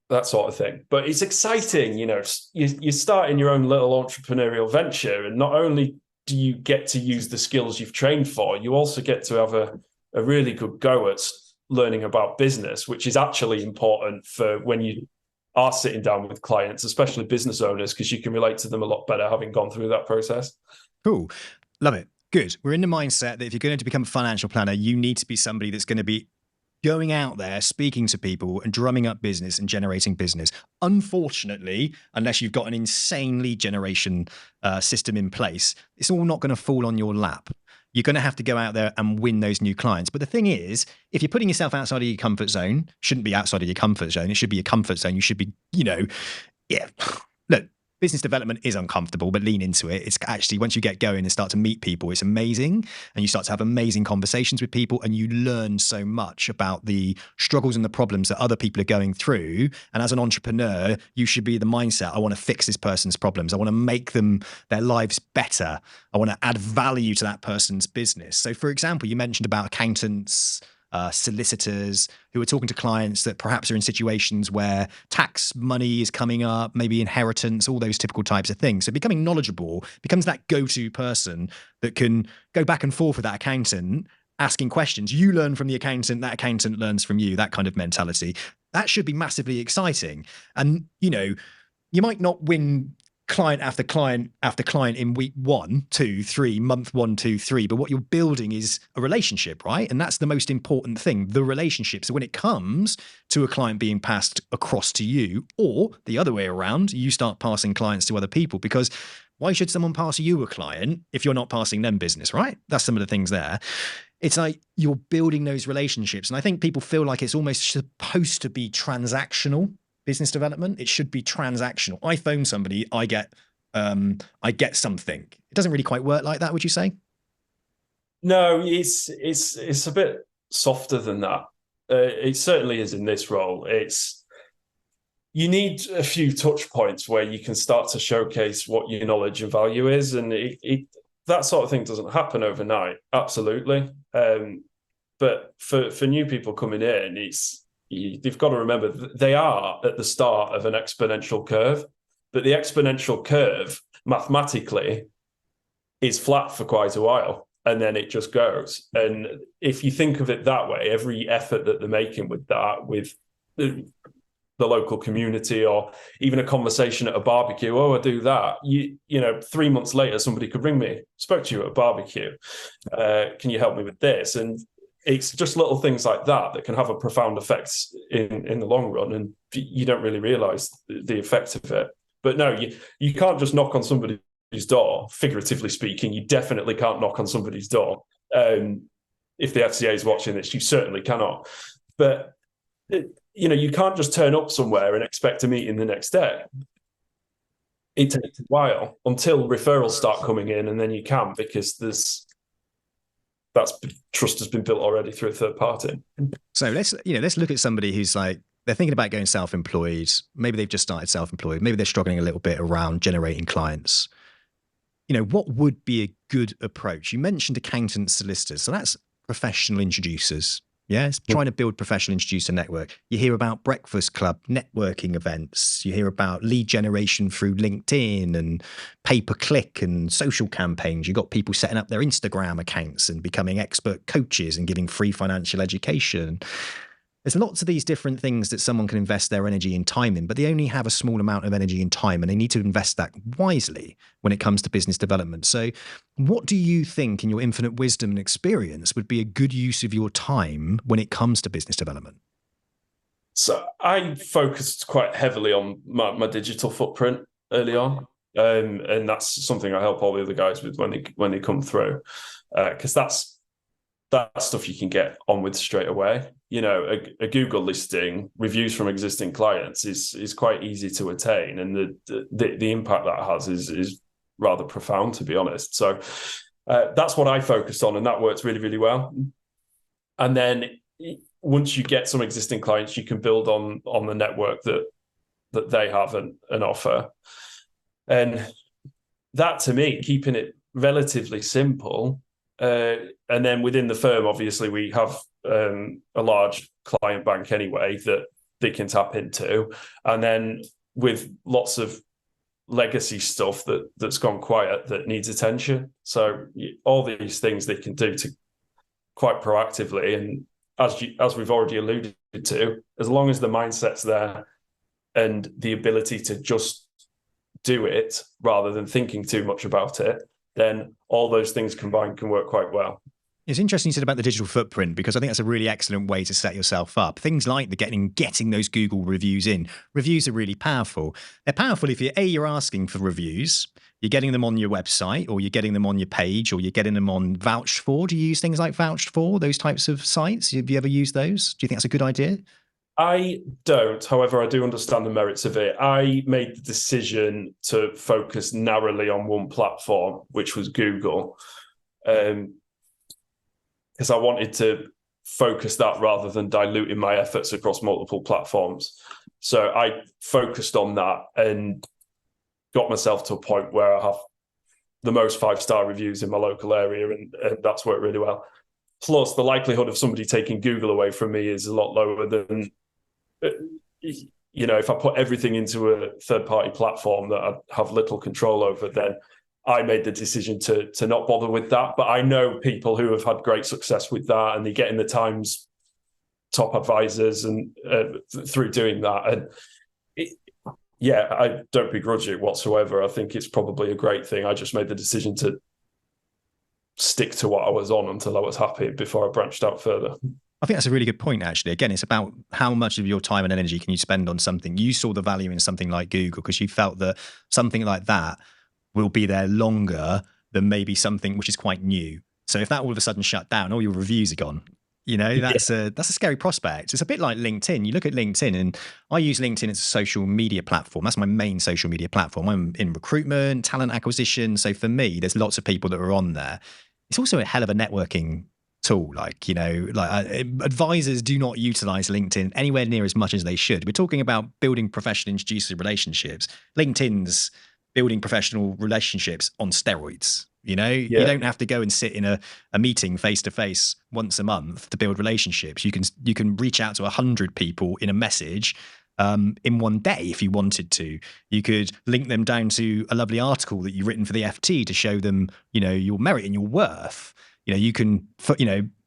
that sort of thing. But it's exciting, you're starting your own little entrepreneurial venture, and not only do you get to use the skills you've trained for, you also get to have a really good go at learning about business, which is actually important for when you are sitting down with clients, especially business owners, because you can relate to them a lot better having gone through that process. Cool. Love it. Good. We're in the mindset that if you're going to become a financial planner, you need to be somebody that's going to be going out there, speaking to people and drumming up business and generating business. Unfortunately, unless you've got an insane lead generation system in place, it's all not going to fall on your lap. You're going to have to go out there and win those new clients. But the thing is, if you're putting yourself outside of your comfort zone, shouldn't be outside of your comfort zone. It should be your comfort zone. You should be, look, business development is uncomfortable, but lean into it. It's actually, once you get going and start to meet people, it's amazing. And you start to have amazing conversations with people, and you learn so much about the struggles and the problems that other people are going through. And as an entrepreneur, you should be the mindset, I want to fix this person's problems. I want to make their lives better. I want to add value to that person's business. So for example, you mentioned about accountants, solicitors who are talking to clients that perhaps are in situations where tax money is coming up, maybe inheritance, all those typical types of things. So becoming knowledgeable becomes that go-to person that can go back and forth with that accountant, asking questions. You learn from the accountant, that accountant learns from you, that kind of mentality. That should be massively exciting. And, you might not win client after client after client in week 1, 2, 3, month 1, 2, 3, but what you're building is a relationship, right? And that's the most important thing, the relationship. So when it comes to a client being passed across to you, or the other way around, you start passing clients to other people, because why should someone pass you a client if you're not passing them business, right? That's some of the things there. It's like you're building those relationships. And I think people feel like it's almost supposed to be transactional. Business development, it should be transactional. I phone somebody, I get something. It doesn't really quite work like that, would you say? No, it's a bit softer than that. It certainly is in this role. You need a few touch points where you can start to showcase what your knowledge and value is, and that sort of thing doesn't happen overnight. Absolutely, but for new people coming in, you've got to remember they are at the start of an exponential curve, but the exponential curve mathematically is flat for quite a while, and then it just goes. And if you think of it that way, every effort that they're making with that, with the local community, or even a conversation at a barbecue, I do that. 3 months later, somebody could ring me, spoke to you at a barbecue. Can you help me with this? And it's just little things like that can have a profound effect in the long run, and you don't really realize the effect of it. But no, you can't just knock on somebody's door, figuratively speaking. You definitely can't knock on somebody's door. If the FCA is watching this, you certainly cannot. But you can't just turn up somewhere and expect a meeting the next day. It takes a while until referrals start coming in, and then you can, because trust has been built already through a third party. So let's look at somebody who's like, they're thinking about going self-employed. Maybe they've just started self-employed. Maybe they're struggling a little bit around generating clients. What would be a good approach? You mentioned accountants, solicitors. So that's professional introducers. Yeah, it's trying to build professional introducer network. You hear about breakfast club, networking events. You hear about lead generation through LinkedIn and pay-per-click and social campaigns. You've got people setting up their Instagram accounts and becoming expert coaches and giving free financial education. There's lots of these different things that someone can invest their energy and time in, but they only have a small amount of energy and time, and they need to invest that wisely when it comes to business development. So what do you think, in your infinite wisdom and experience, would be a good use of your time when it comes to business development? So I focused quite heavily on my digital footprint early on. And that's something I help all the other guys with when they come through, because that's stuff you can get on with straight away. A Google listing, reviews from existing clients is quite easy to attain, and the impact that has is rather profound, to be honest. So that's what I focused on, and that works really, really well. And then once you get some existing clients, you can build on the network that they have and offer. And that, to me, keeping it relatively simple. And then within the firm, obviously, we have a large client bank anyway that they can tap into. And then with lots of legacy stuff that's gone quiet that needs attention. So all these things they can do to quite proactively. And as we've already alluded to, as long as the mindset's there and the ability to just do it rather than thinking too much about it, then all those things combined can work quite well. It's interesting you said about the digital footprint, because I think that's a really excellent way to set yourself up. Things like getting those Google reviews in. Reviews are really powerful. They're powerful if you're asking for reviews, you're getting them on your website, or you're getting them on your page, or you're getting them on Vouched For. Do you use things like Vouched For, those types of sites? Have you ever used those? Do you think that's a good idea? I don't. However, I do understand the merits of it. I made the decision to focus narrowly on one platform, which was Google, because I wanted to focus that rather than diluting my efforts across multiple platforms. So I focused on that and got myself to a point where I have the most 5-star reviews in my local area, and that's worked really well. Plus, the likelihood of somebody taking Google away from me is a lot lower than, if I put everything into a third-party platform that I have little control over, then I made the decision to not bother with that. But I know people who have had great success with that, and they get in the Times top advisors and through doing that. And I don't begrudge it whatsoever. I think it's probably a great thing. I just made the decision to stick to what I was on until I was happy before I branched out further. I think that's a really good point, actually. Again, it's about how much of your time and energy can you spend on something. You saw the value in something like Google because you felt that something like that will be there longer than maybe something which is quite new. So if that all of a sudden shut down, all your reviews are gone. That's a scary prospect. It's a bit like LinkedIn. You look at LinkedIn, and I use LinkedIn as a social media platform. That's my main social media platform. I'm in recruitment, talent acquisition. So for me, there's lots of people that are on there. It's also a hell of a networking tool. Advisors do not utilize LinkedIn anywhere near as much as they should. We're talking about building professional introducer relationships. LinkedIn's building professional relationships on steroids. You don't have to go and sit in a meeting face to face once a month to build relationships. You can reach out to 100 people in a message in one day if you wanted to. You could link them down to a lovely article that you've written for the FT to show them, your merit and your worth. You can,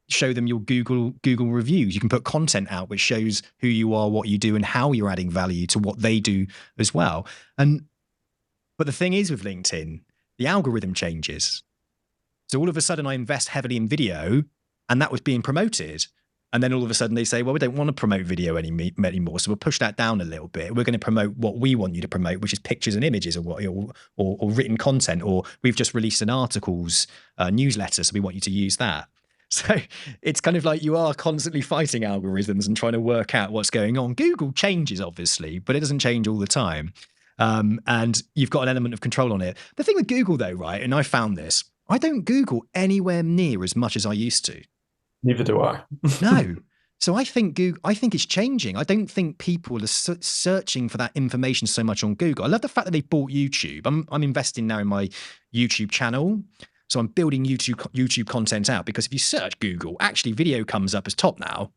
show them your Google reviews. You can put content out which shows who you are, what you do, and how you're adding value to what they do as well. But the thing is with LinkedIn, the algorithm changes. So all of a sudden I invest heavily in video and that was being promoted. And then all of a sudden they say, well, we don't want to promote video anymore. So we'll push that down a little bit. We're going to promote what we want you to promote, which is pictures and images or written content, or we've just released an articles newsletter. So we want you to use that. So it's kind of like you are constantly fighting algorithms and trying to work out what's going on. Google changes, obviously, but it doesn't change all the time. And you've got an element of control on it. The thing with Google, though, right, and I found this, I don't Google anywhere near as much as I used to. Neither do I. No. So I think it's changing. I don't think people are searching for that information so much on Google. I love the fact that they bought YouTube. I'm investing now in my YouTube channel. So I'm building YouTube content out because if you search Google, actually video comes up as top now.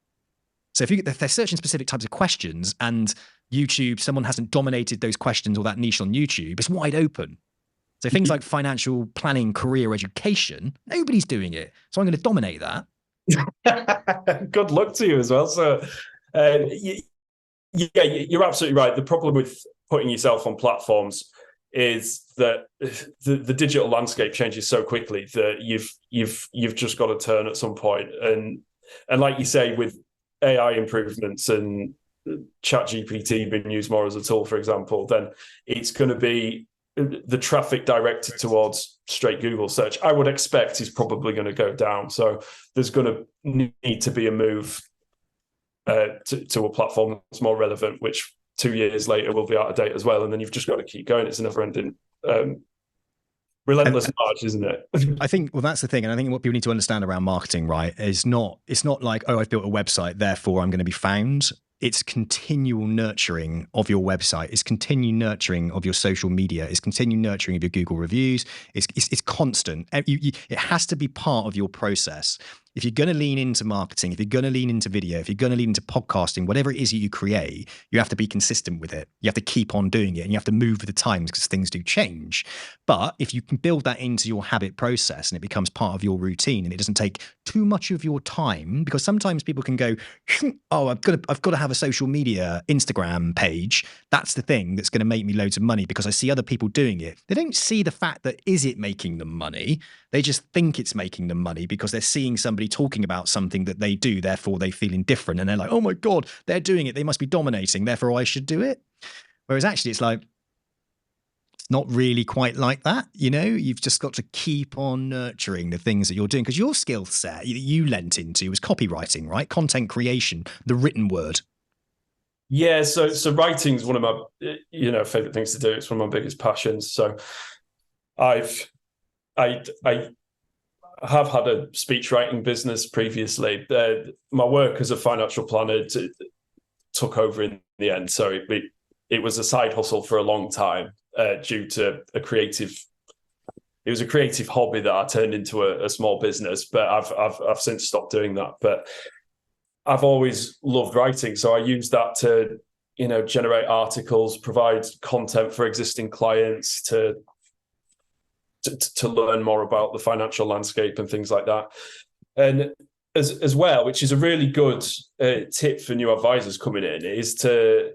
So if they're searching specific types of questions and YouTube, someone hasn't dominated those questions or that niche on YouTube, it's wide open. So things like financial planning, career education, nobody's doing it. So I'm going to dominate that. Good luck to you as well. So you're absolutely right. The problem with putting yourself on platforms is that the digital landscape changes so quickly that you've just got to turn at some point. And like you say, with AI improvements and ChatGPT being used more as a tool, for example, then it's going to be the traffic directed towards straight Google search, I would expect, is probably going to go down. So there's going to need to be a move to a platform that's more relevant, which 2 years later will be out of date as well. And then you've just got to keep going. It's a never-ending relentless march, isn't it? I think, well, that's the thing. And I think what people need to understand around marketing, right, is it's not like, oh, I've built a website, therefore I'm going to be found. It's continual nurturing of your website. It's continued nurturing of your social media. It's continued nurturing of your Google reviews. It's constant. It has to be part of your process. If you're going to lean into marketing, if you're going to lean into video, if you're going to lean into podcasting, whatever it is that you create, you have to be consistent with it. You have to keep on doing it and you have to move with the times because things do change. But if you can build that into your habit process and it becomes part of your routine and it doesn't take too much of your time, because sometimes people can go, oh, I've got to have a social media Instagram page. That's the thing that's going to make me loads of money because I see other people doing it. They don't see the fact that is it making them money? They just think it's making them money because they're seeing somebody talking about something that they do, therefore they feel indifferent and they're like, oh my God, they're doing it, they must be dominating, therefore I should do it. Whereas actually it's like, it's not really quite like that. You've just got to keep on nurturing the things that you're doing because your skill set that you lent into was copywriting, right? Content creation, the written word. Yeah, so writing is one of my favorite things to do. It's one of my biggest passions. So I have had a speech writing business previously. My work as a financial planner took over in the end. So it was a side hustle for a long time due to a creative it was a creative hobby that I turned into a small business, but I've since stopped doing that. But I've always loved writing, so I use that to, generate articles, provide content for existing clients, to learn more about the financial landscape and things like that. And as well, which is a really good tip for new advisors coming in, is to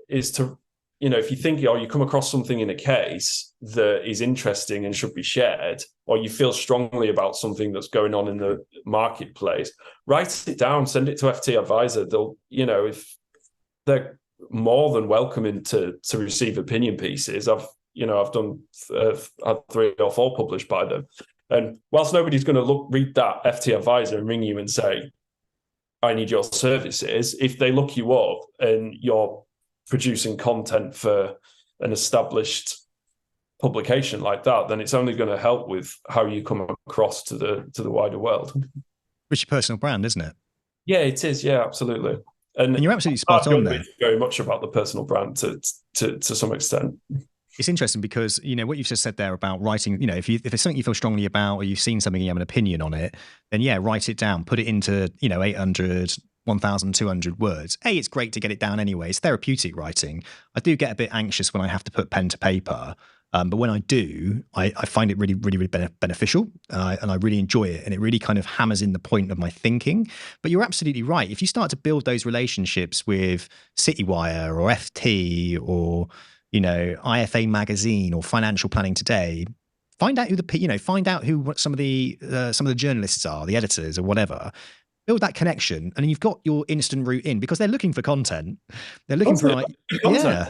if you think, or you come across something in a case that is interesting and should be shared, or you feel strongly about something that's going on in the marketplace, write it down, send it to FT Advisor. They'll, if they're more than welcoming to receive opinion pieces. I've done had 3 or 4 published by them. And whilst nobody's going to read that FT Advisor and ring you and say, I need your services, if they look you up and you're producing content for an established publication like that, then it's only going to help with how you come across to the wider world. It's your personal brand, isn't it? Yeah, it is. Yeah, absolutely. And you're absolutely spot on there. Very much about the personal brand to some extent. It's interesting because, what you've just said there about writing, if it's something you feel strongly about, or you've seen something and you have an opinion on it, then yeah, write it down, put it into, 800, 1,200 words. It's great to get it down anyway. It's therapeutic writing. I do get a bit anxious when I have to put pen to paper. But when I do, I find it really, really, really beneficial, and I really enjoy it, and it really kind of hammers in the point of my thinking. But you're absolutely right. If you start to build those relationships with Citywire or FT or IFA Magazine or Financial Planning Today, find out who some of the journalists are, the editors or whatever. Build that connection, and you've got your instant route in, because they're looking for content. They're looking for content.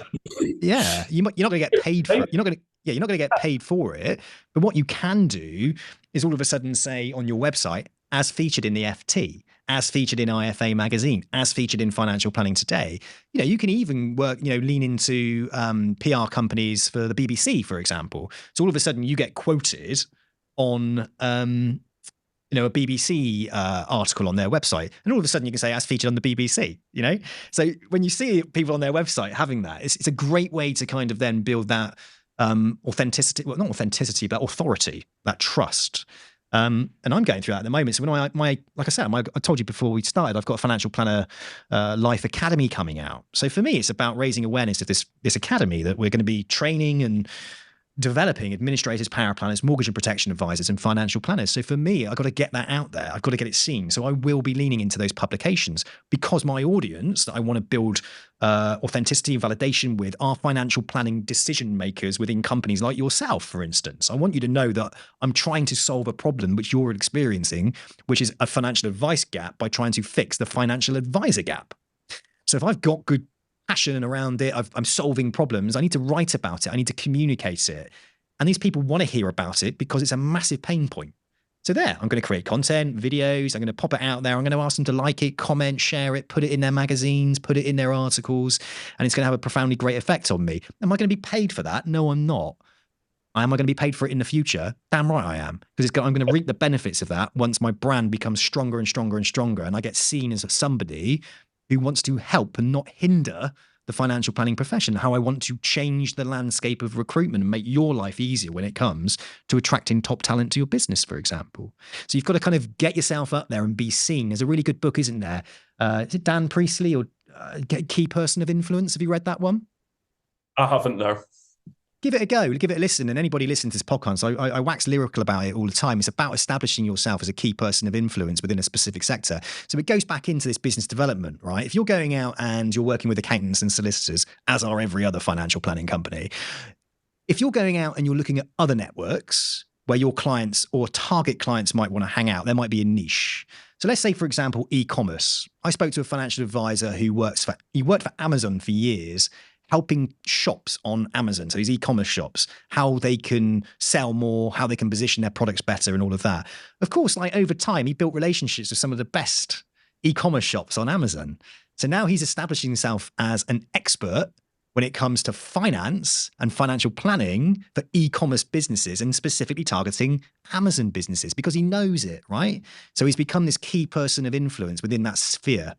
Yeah. You're not going to get paid for it. You're not going to get paid for it. But what you can do is all of a sudden say on your website, as featured in the FT, as featured in IFA Magazine, as featured in Financial Planning Today. You can even lean into PR companies for the BBC, for example. So all of a sudden you get quoted on a BBC article on their website, and all of a sudden you can say as featured on the BBC, So when you see people on their website having that, it's a great way to kind of then build that authenticity, well, not authenticity, but authority, that trust. And I'm going through that at the moment. So when like I said, I told you before we started, I've got a Financial Planner Life Academy coming out. So for me, it's about raising awareness of this academy that we're going to be training and developing administrators, power planners, mortgage and protection advisors, and financial planners. So for me, I've got to get that out there. I've got to get it seen. So I will be leaning into those publications, because my audience that I want to build authenticity and validation with are financial planning decision makers within companies like yourself, for instance. I want you to know that I'm trying to solve a problem which you're experiencing, which is a financial advice gap, by trying to fix the financial advisor gap. So if I've got good passion around it, I'm solving problems, I need to write about it, I need to communicate it. And these people want to hear about it because it's a massive pain point. So there, I'm going to create content, videos, I'm going to pop it out there, I'm going to ask them to like it, comment, share it, put it in their magazines, put it in their articles, and it's going to have a profoundly great effect on me. Am I going to be paid for that? No, I'm not. Am I going to be paid for it in the future? Damn right I am, because I'm going to reap the benefits of that once my brand becomes stronger and stronger and stronger, and I get seen as somebody who wants to help and not hinder the financial planning profession, how I want to change the landscape of recruitment and make your life easier when it comes to attracting top talent to your business, for example. So you've got to kind of get yourself up there and be seen. There's a really good book, isn't there? Is it Dan Priestley or Key Person of Influence? Have you read that one? I haven't, no. Give it a go, give it a listen. And anybody listening to this podcast, I wax lyrical about it all the time. It's about establishing yourself as a key person of influence within a specific sector. So it goes back into this business development, right? If you're going out and you're working with accountants and solicitors, as are every other financial planning company, if you're going out and you're looking at other networks where your clients or target clients might want to hang out, there might be a niche. So let's say, for example, e-commerce. I spoke to a financial advisor who worked for Amazon for years, helping shops on Amazon, so these e-commerce shops, how they can sell more, how they can position their products better, and all of that. Of course, like over time, he built relationships with some of the best e-commerce shops on Amazon. So now he's establishing himself as an expert when it comes to finance and financial planning for e-commerce businesses, and specifically targeting Amazon businesses, because he knows it, right? So he's become this key person of influence within that sphere.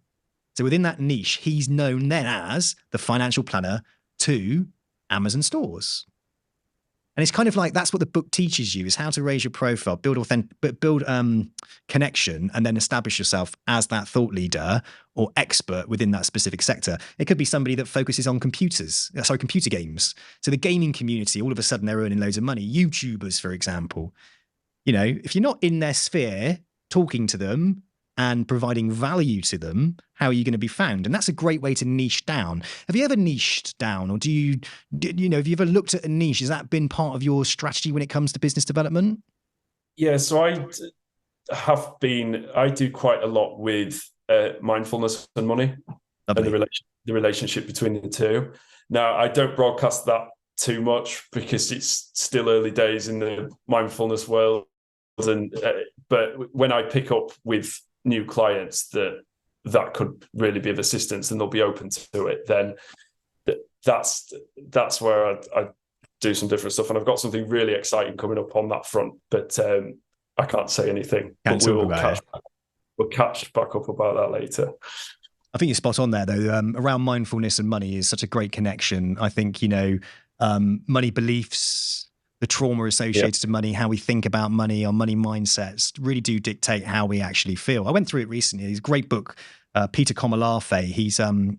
So within that niche, he's known then as the financial planner to Amazon stores. And And it's kind of like that's what the book teaches you, is how to raise your profile, build connection, and then establish yourself as that thought leader or expert within that specific sector. It could be somebody that focuses on computer games. So the gaming community, all of a sudden they're earning loads of money. YouTubers, for example. You know, if you're not in their sphere talking to them and providing value to them, how are you going to be found? And that's a great way to niche down. Have you ever niched down, or have you ever looked at a niche? Has that been part of your strategy when it comes to business development? Yeah, so I do quite a lot with mindfulness and money. Lovely. And the relationship between the two. Now, I don't broadcast that too much because it's still early days in the mindfulness world. And but when I pick up with new clients that could really be of assistance and they'll be open to it, then that's where I do some different stuff. And I've got something really exciting coming up on that front, but I can't say anything. We'll catch back up about that later. I think you're spot on there, though. Around mindfulness and money is such a great connection. I think, money beliefs, the trauma associated to money, how we think about money, our money mindsets really do dictate how we actually feel. I went through it recently. It's a great book. Peter Komalafe, he's the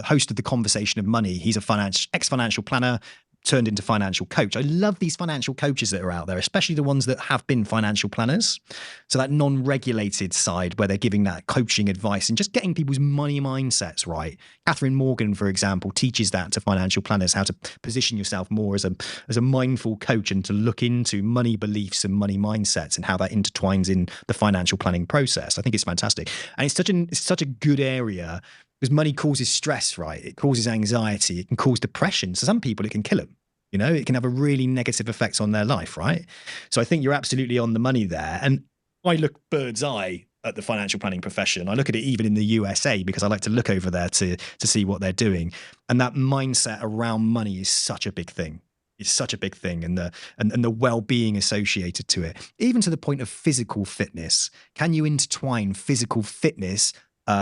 host of The Conversation of Money. He's a ex-financial planner turned into financial coach. I love these financial coaches that are out there, especially the ones that have been financial planners. So that non-regulated side where they're giving that coaching advice and just getting people's money mindsets right. Catherine Morgan, for example, teaches that to financial planners, how to position yourself more as a mindful coach and to look into money beliefs and money mindsets and how that intertwines in the financial planning process. I think it's fantastic. And it's such a good area because money causes stress, right? It causes anxiety. It can cause depression. So some people, it can kill them. It can have a really negative effect on their life, right? So I think you're absolutely on the money there. And I look bird's eye at the financial planning profession. I look at it even in the USA because I like to look over there to see what they're doing. And that mindset around money is such a big thing. It's such a big thing, and the well-being associated to it, even to the point of physical fitness. Can you intertwine physical fitness,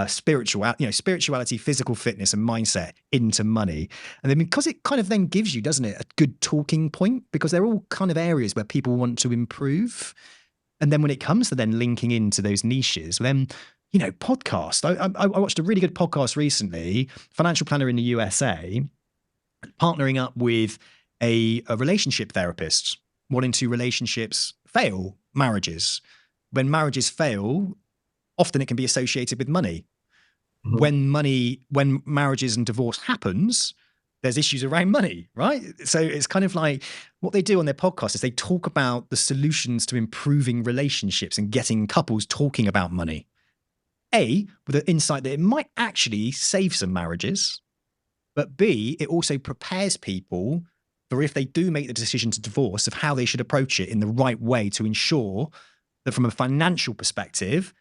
spirituality, physical fitness and mindset into money? And then because it kind of then gives you, doesn't it, a good talking point, because they're all kind of areas where people want to improve. And then when it comes to then linking into those niches, then, podcast. I watched a really good podcast recently, financial planner in the USA, partnering up with a relationship therapist, wanting to relationships fail, marriages. When marriages fail, often it can be associated with money. Mm-hmm. When marriages and divorce happens, there's issues around money, right? So it's kind of like what they do on their podcast is they talk about the solutions to improving relationships and getting couples talking about money. A, with the insight that it might actually save some marriages, but B, it also prepares people for if they do make the decision to divorce of how they should approach it in the right way to ensure that from a financial perspective,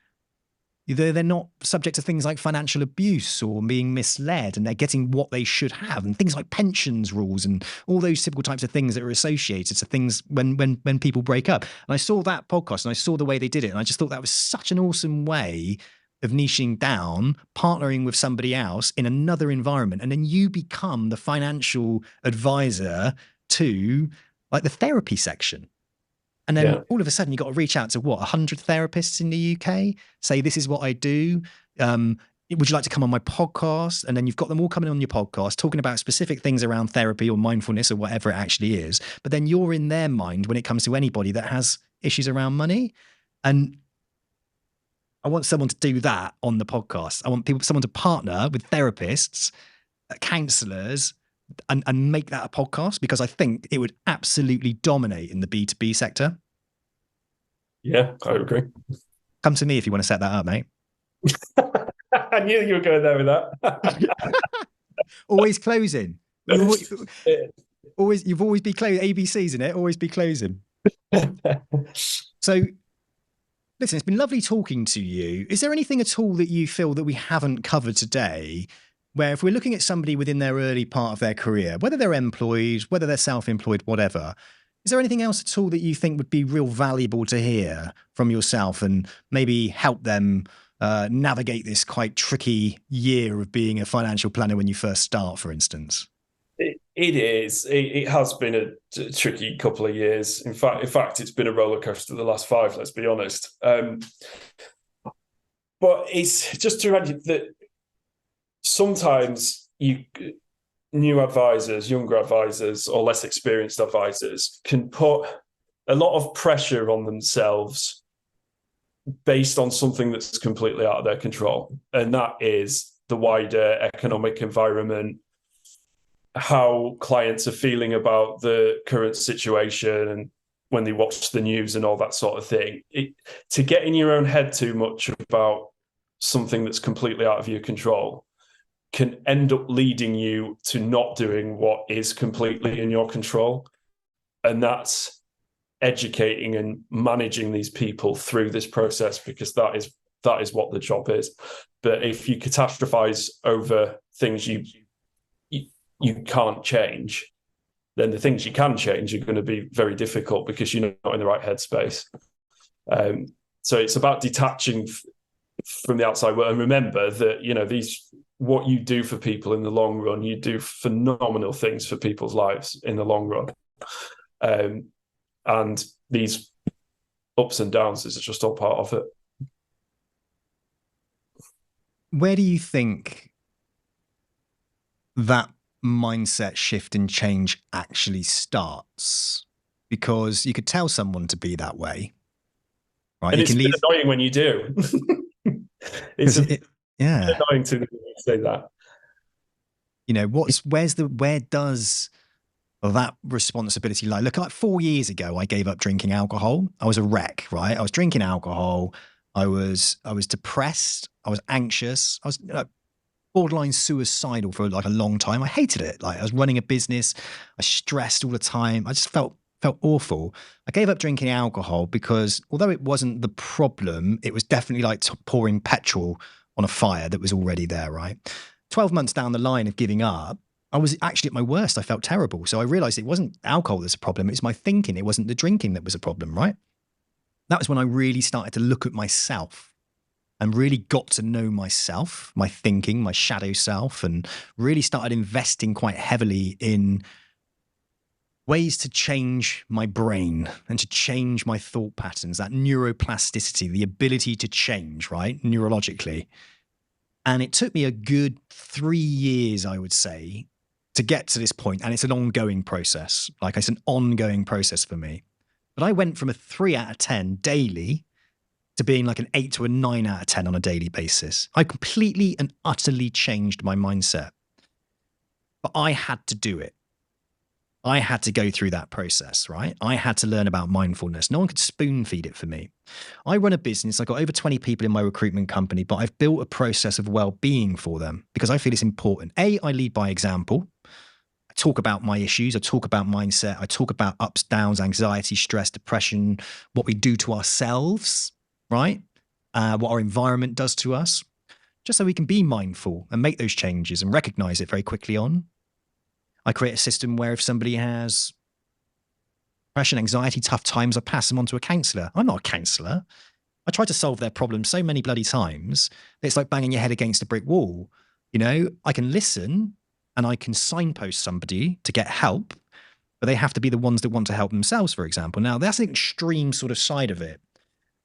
they're not subject to things like financial abuse or being misled, and they're getting what they should have, and things like pensions rules and all those typical types of things that are associated to things when people break up. And I saw that podcast and I saw the way they did it, and I just thought that was such an awesome way of niching down, partnering with somebody else in another environment, and then you become the financial advisor to like the therapy section. And then all of a sudden, you've got to reach out to 100 therapists in the UK, say, this is what I do. Would you like to come on my podcast? And then you've got them all coming on your podcast, talking about specific things around therapy or mindfulness or whatever it actually is. But then you're in their mind when it comes to anybody that has issues around money. And I want someone to do that on the podcast. I want someone to partner with therapists, counselors, and make that a podcast, because I think it would absolutely dominate in the B2B sector. Yeah, I agree. Come to me if you want to set that up, mate. I knew you were going there with that. Always closing. You've always be closing. ABCs in it. Always be closing. So, listen, it's been lovely talking to you. Is there anything at all that you feel that we haven't covered today, where if we're looking at somebody within their early part of their career, whether they're employed, whether they're self-employed, whatever, is there anything else at all that you think would be real valuable to hear from yourself and maybe help them navigate this quite tricky year of being a financial planner when you first start, for instance? It is. It has been a tricky couple of years. In fact, it's been a roller coaster the last 5. Let's be honest. But it's just to remind you that sometimes new advisors, younger advisors, or less experienced advisors can put a lot of pressure on themselves based on something that's completely out of their control, and that is the wider economic environment, how clients are feeling about the current situation, and when they watch the news and all that sort of thing. To get in your own head too much about something that's completely out of your control can end up leading you to not doing what is completely in your control. And that's educating and managing these people through this process, because that is what the job is. But if you catastrophize over things you can't change, then the things you can change are going to be very difficult because you're not in the right headspace. So it's about detaching from the outside world, and remember that what you do for people in the long run, you do phenomenal things for people's lives in the long run. And these ups and downs is just all part of it. Where do you think that mindset shift and change actually starts? Because you could tell someone to be that way, right? And it's annoying when you do. It's annoying to say that. Where does that responsibility lie? Look, like 4 years ago, I gave up drinking alcohol. I was a wreck, right? I was drinking alcohol. I was depressed. I was anxious. I was borderline suicidal for like a long time. I hated it. Like, I was running a business. I stressed all the time. I just felt awful. I gave up drinking alcohol because although it wasn't the problem, it was definitely like pouring petrol on a fire that was already there, right? 12 months down the line of giving up, I was actually at my worst. I felt terrible. So I realized it wasn't alcohol that's a problem. It's my thinking. It wasn't the drinking that was a problem, right? That was when I really started to look at myself and really got to know myself, my thinking, my shadow self, and really started investing quite heavily in ways to change my brain and to change my thought patterns, that neuroplasticity, the ability to change, right, neurologically. And it took me a good 3 years, I would say, to get to this point. And it's an ongoing process. Like, it's an ongoing process for me. But I went from a 3 out of 10 daily to being like an 8 to a 9 out of 10 on a daily basis. I completely and utterly changed my mindset. But I had to do it. I had to go through that process, right? I had to learn about mindfulness. No one could spoon feed it for me. I run a business. I've got over 20 people in my recruitment company, but I've built a process of well-being for them because I feel it's important. I lead by example. I talk about my issues. I talk about mindset. I talk about ups, downs, anxiety, stress, depression, what we do to ourselves, right? What our environment does to us, just so we can be mindful and make those changes and recognize it very quickly on. I create a system where if somebody has depression, anxiety, tough times, I pass them on to a counsellor. I'm not a counsellor. I try to solve their problems so many bloody times that it's like banging your head against a brick wall. I can listen and I can signpost somebody to get help, but they have to be the ones that want to help themselves, for example. Now, that's an extreme sort of side of it.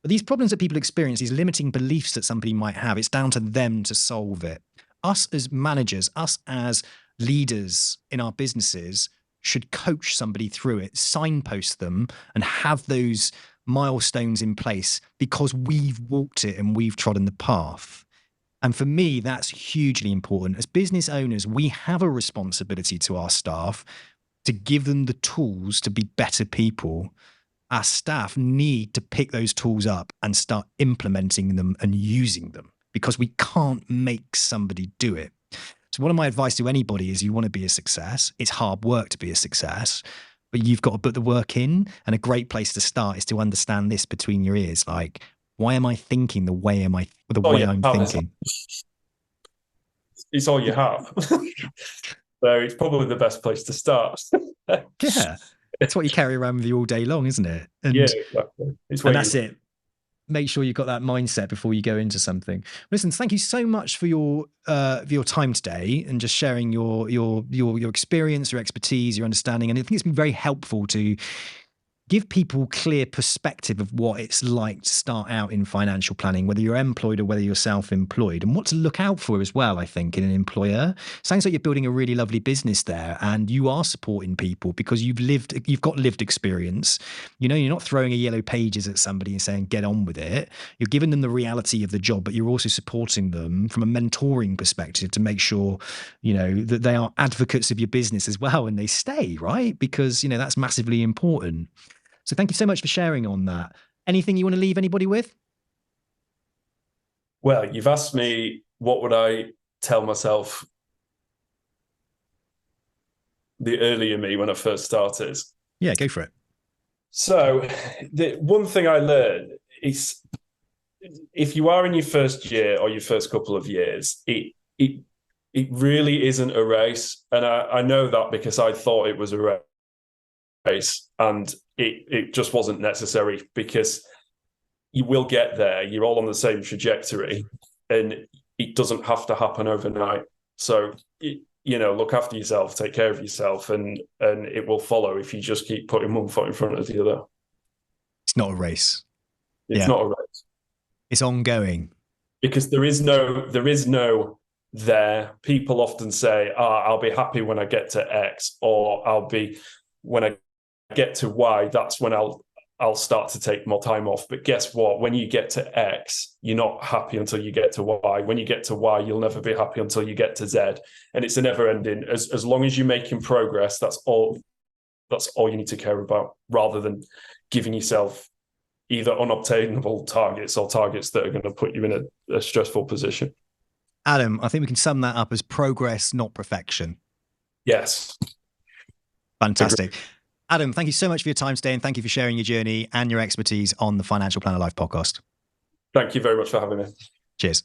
But these problems that people experience, these limiting beliefs that somebody might have, it's down to them to solve it. Us as managers, us as leaders in our businesses should coach somebody through it, signpost them, and have those milestones in place because we've walked it and we've trodden the path. And for me, that's hugely important. As business owners, we have a responsibility to our staff to give them the tools to be better people. Our staff need to pick those tools up and start implementing them and using them because we can't make somebody do it. So one of my advice to anybody is you want to be a success. It's hard work to be a success, but you've got to put the work in. And a great place to start is to understand this between your ears. Like, why am I thinking the way I'm thinking? It's all you have. So it's probably the best place to start. Yeah. It's what you carry around with you all day long, isn't it? Yeah, exactly. And that's it. make sure you've got that mindset before you go into something. Listen, thank you so much for your time today and just sharing your experience, your expertise, your understanding. And I think it's been very helpful to give people clear perspective of what it's like to start out in financial planning, whether you're employed or whether you're self-employed, and what to look out for as well, I think, in an employer. Sounds like you're building a really lovely business there, and you are supporting people because you've got lived experience. You know, you're not throwing a yellow pages at somebody and saying, get on with it. You're giving them the reality of the job, but you're also supporting them from a mentoring perspective to make sure, you know, that they are advocates of your business as well and they stay, right? Because, you know, that's massively important. So thank you so much for sharing on that. Anything you want to leave anybody with? Well, you've asked me what would I tell myself the earlier me when I first started. Yeah, go for it. So the one thing I learned is if you are in your first year or your first couple of years, it really isn't a race. And I know that because I thought it was a race, and it just wasn't necessary, because you will get there. You're all on the same trajectory, and it doesn't have to happen overnight. So, you know, look after yourself, take care of yourself, and it will follow if you just keep putting one foot in front of the other. It's not a race. It's not a race. It's ongoing. Because there is no there. People often say, I'll be happy when I get to X, or I'll be, when I get to Y, that's when I'll start to take more time off. But guess what? When you get to X, you're not happy until you get to Y. When you get to Y, you'll never be happy until you get to Z. And it's a never ending. As long as you're making progress, that's all you need to care about, rather than giving yourself either unobtainable targets or targets that are going to put you in a stressful position. Adam, I think we can sum that up as progress, not perfection. Yes. Fantastic. Adam, thank you so much for your time today, and thank you for sharing your journey and your expertise on the Financial Planner Life podcast. Thank you very much for having me. Cheers.